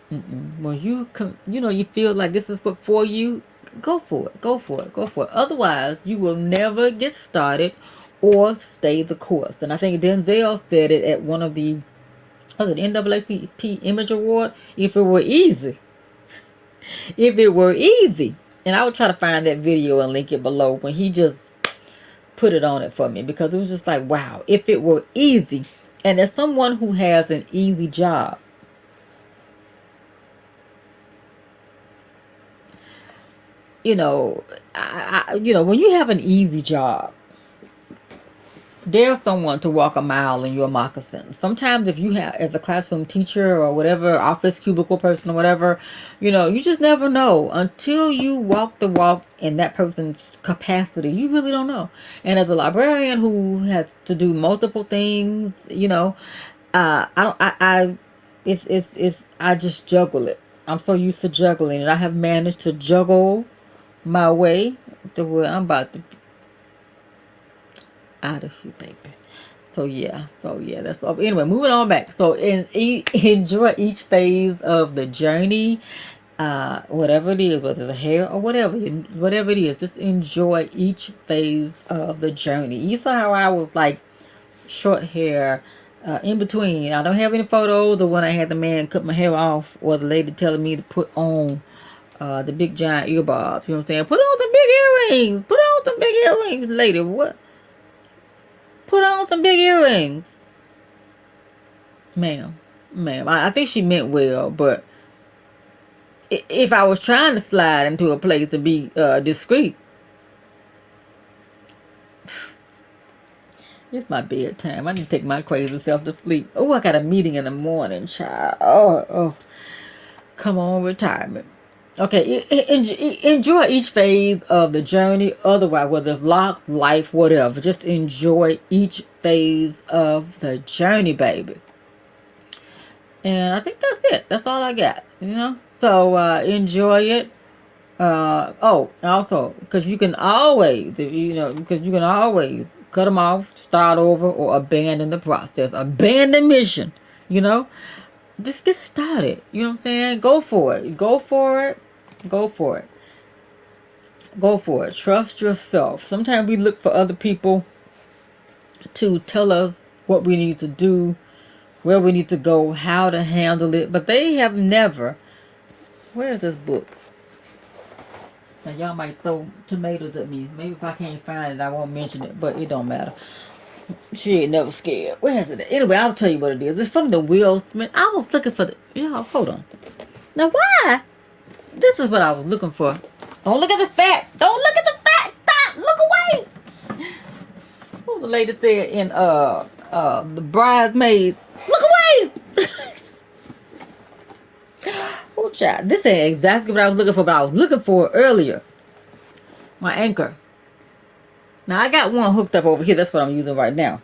When you you feel like this is what for you, go for it. Otherwise, you will never get started or stay the course. And I think Denzel said it at one of the, was it NAACP Image Award? If it were easy. If it were easy. And I would try to find that video and link it below when he just put it on it for me, because it was just like, wow, if it were easy. And as someone who has an easy job, you know, when you have an easy job, there's someone to walk a mile in your moccasin. Sometimes if you have, as a classroom teacher or whatever, office cubicle person or whatever, you just never know until you walk the walk in that person's capacity. You really don't know. And as a librarian who has to do multiple things, I just juggle it. I'm so used to juggling, and I have managed to juggle my way to where I'm about to out of you, baby. So yeah, that's anyway, moving on back. So enjoy each phase of the journey, whatever it is, whether it's hair or whatever it is, just enjoy each phase of the journey. You saw how I was like short hair, in between. I don't have any photos of when I had the man cut my hair off, or the lady telling me to put on the big giant earbuds. You know what I'm saying? Put on the big earrings. Put on the big earrings, lady. What? Put on some big earrings. Ma'am. I think she meant well, but if I was trying to slide into a place to be discreet, it's my bedtime. I need to take my crazy self to sleep. Oh, I got a meeting in the morning, child. Oh. Come on, retirement. Okay, enjoy each phase of the journey. Otherwise, whether it's locked, life, whatever, just enjoy each phase of the journey, baby. And I think that's it. That's all I got, So enjoy it. Also, because you can always, cut them off, start over, or abandon the process. Abandon mission, Just get started. You know what I'm saying? Go for it. Go for it. Trust yourself. Sometimes we look for other people to tell us what we need to do, where we need to go, how to handle it. But they have never. Where's this book? Now y'all might throw tomatoes at me. Maybe if I can't find it, I won't mention it. But it don't matter. She ain't never scared. Where is it at? Anyway, I'll tell you what it is. It's from the Will Smith. I was looking for the... hold on. Now, why? This is what I was looking for. Don't look at the fat. Don't look at the fat. Stop. Look away. What the lady said in the Bridesmaids. Look away. Oh, child. This ain't exactly what I was looking for, but I was looking for earlier. My anchor. Now, I got one hooked up over here. That's what I'm using right now.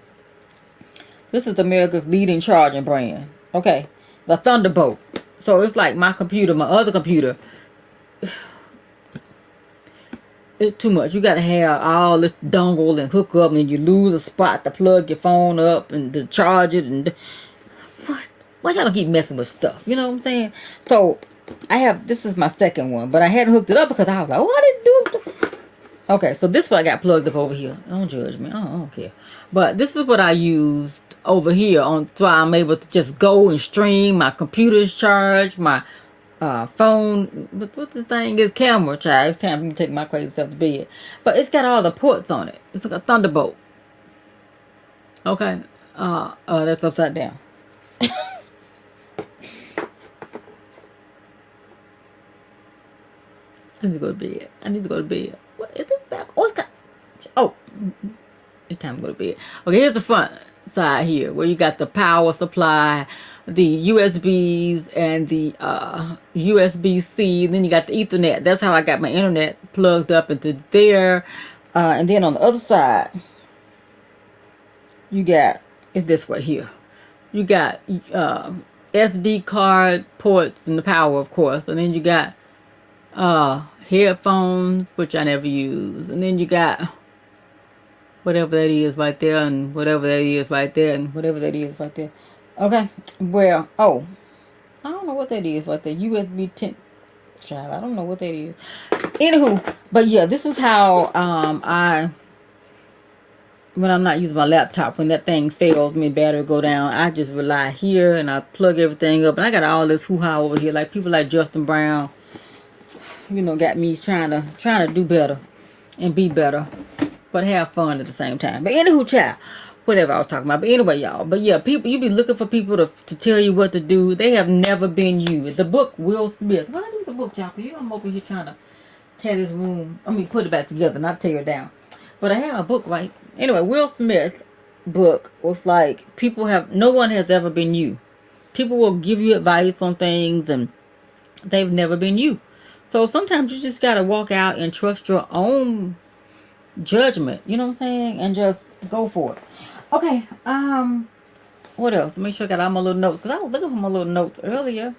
This is America's leading charging brand. Okay. The Thunderbolt. So, it's like my computer, my other computer. It's too much. You got to have all this dongle and hook up, and you lose a spot to plug your phone up and to charge it. And why y'all keep messing with stuff? You know what I'm saying? So, this is my second one, but I hadn't hooked it up because I was like, oh, I didn't do it. Okay, so this is what I got plugged up over here. Don't judge me. I don't care. But this is what I used over here so I'm able to just go and stream. My computer's charged. My phone. What the thing is? Camera charge. It's time for me to take my crazy stuff to bed. But it's got all the ports on it. It's like a Thunderbolt. Okay. That's upside down. I need to go to bed. What is this back? Oh, it's time to go to bed. Okay, here's the front side here, where you got the power supply, the USBs, and the USB-C. Then you got the Ethernet. That's how I got my internet plugged up into there. And then on the other side, you got, it's this right here. You got SD card ports and the power, of course. And then you got headphones, which I never use, and then you got whatever that is right there, and whatever that is right there, and whatever that is right there. Okay, well, I don't know what that is right there. USB 10, child, I don't know what that is. Anywho, but yeah, this is how I when I'm not using my laptop, when that thing fails, me battery go down, I just rely here and I plug everything up. And I got all this hoo-ha over here, like people like Justin Brown, you know, got me trying to do better and be better, but have fun at the same time. But anywho, child, whatever I was talking about. But anyway, y'all. But yeah, people, you be looking for people to tell you what to do. They have never been you. The book Will Smith. What I do with the book, y'all? You know, I'm over here trying to tear this room. I mean, put it back together, not tear it down. But I have a book, right? Anyway, Will Smith book was like, no one has ever been you. People will give you advice on things and they've never been you. So sometimes you just got to walk out and trust your own judgment. You know what I'm saying? And just go for it. Okay. What else? Make sure I got all my little notes. Because I was looking for my little notes earlier.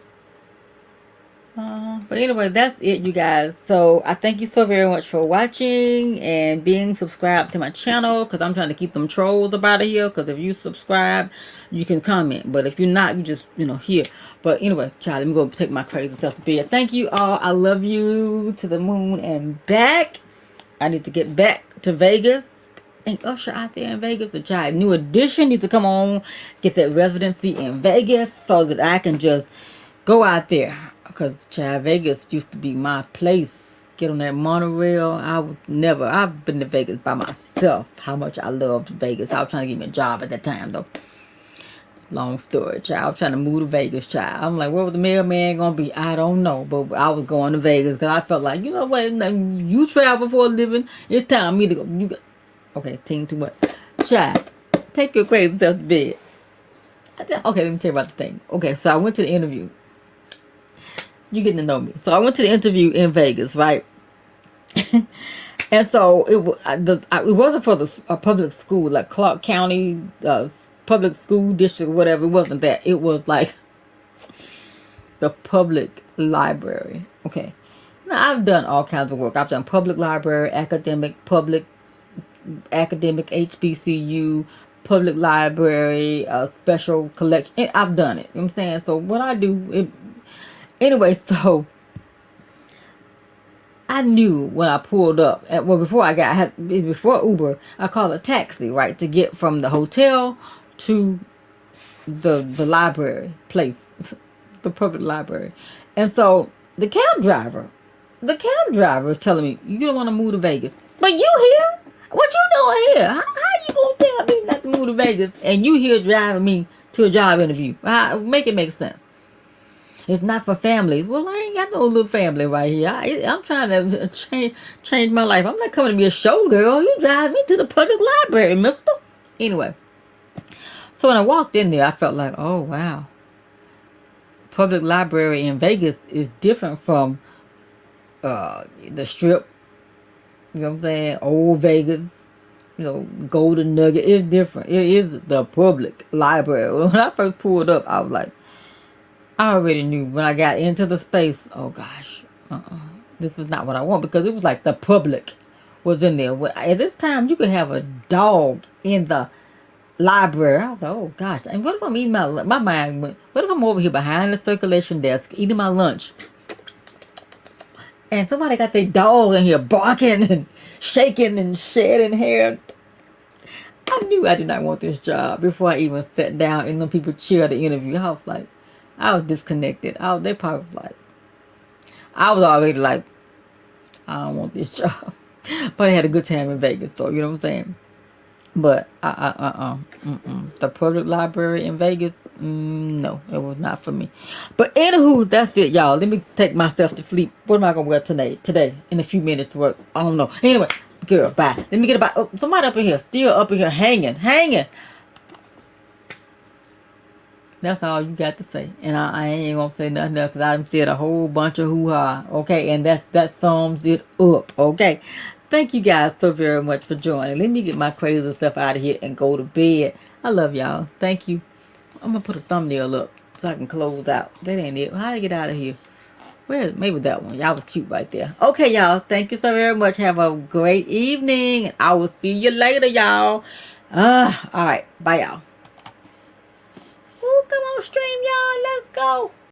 But anyway, that's it, you guys. So I thank you so very much for watching and being subscribed to my channel, because I'm trying to keep them trolls up out of here. Because if you subscribe, you can comment, but if you're not, you just, you know, here. But anyway, child, let me go take my crazy stuff to bed. Thank you all. I love you to the moon and back. I need to get back to Vegas and Usher out there in Vegas. The child, New Edition needs to come on, get that residency in Vegas so that I can just go out there. Because, child, Vegas used to be my place. Get on that monorail. I've been to Vegas by myself. How much I loved Vegas. I was trying to get me a job at that time, though. Long story, child. I was trying to move to Vegas, child. I'm like, where was the mailman going to be? I don't know. But I was going to Vegas because I felt like, you know what? You travel for a living. It's time for me to go. Okay, team too much. Child, take your crazy stuff to bed. Okay, let me tell you about the thing. Okay, so I went to the interview. You getting to know me. So I went to the interview in Vegas, right? And so it wasn't for a public school, like Clark County public school district or whatever. It wasn't that. It was like the public library. Okay. Now, I've done all kinds of work. I've done public library, academic, HBCU, public library, special collection. I've done it. You know what I'm saying? So what I do, anyway, so I knew when I pulled up, before Uber, I called a taxi, right, to get from the hotel to the library place, the public library. And so the cab driver is telling me, you don't want to move to Vegas. But you here? What you doing here? How you going to tell me not to move to Vegas and you here driving me to a job interview? Make it make sense. It's not for families. Well, I ain't got no little family right here. I'm trying to change my life. I'm not coming to be a show girl. You drive me to the public library, mister. Anyway. So when I walked in there, I felt like, oh, wow. Public library in Vegas is different from the Strip. You know what I'm saying? Old Vegas. You know, Golden Nugget. It's different. It is the public library. When I first pulled up, I was like, I already knew when I got into the space, oh gosh, this is not what I want, because it was like the public was in there. At this time, you could have a dog in the library. I was like, oh gosh, and what if I'm eating my mind went, what if I'm over here behind the circulation desk eating my lunch and somebody got their dog in here barking and shaking and shedding hair? I knew I did not want this job before I even sat down and the people cheered the interview. I was like, I was disconnected. They probably was like, I was already like, I don't want this job. But I had a good time in Vegas, so you know what I'm saying. But the public library in Vegas, no, it was not for me. But anywho, that's it, y'all. Let me take myself to sleep. What am I gonna wear today in a few minutes to work? I don't know. Anyway, girl, bye. Let me get about somebody up in here, still up in here, hanging. That's all you got to say. And I ain't gonna say nothing else, because I've said a whole bunch of hoo-ha. Okay, and that sums it up. Okay. Thank you guys so very much for joining. Let me get my crazy stuff out of here and go to bed. I love y'all. Thank you. I'm gonna put a thumbnail up so I can close out. That ain't it. How do I get out of here? Well, maybe that one. Y'all was cute right there. Okay, y'all. Thank you so very much. Have a great evening. I will see you later, y'all. All right. Bye, y'all. Come on, stream, y'all. Let's go.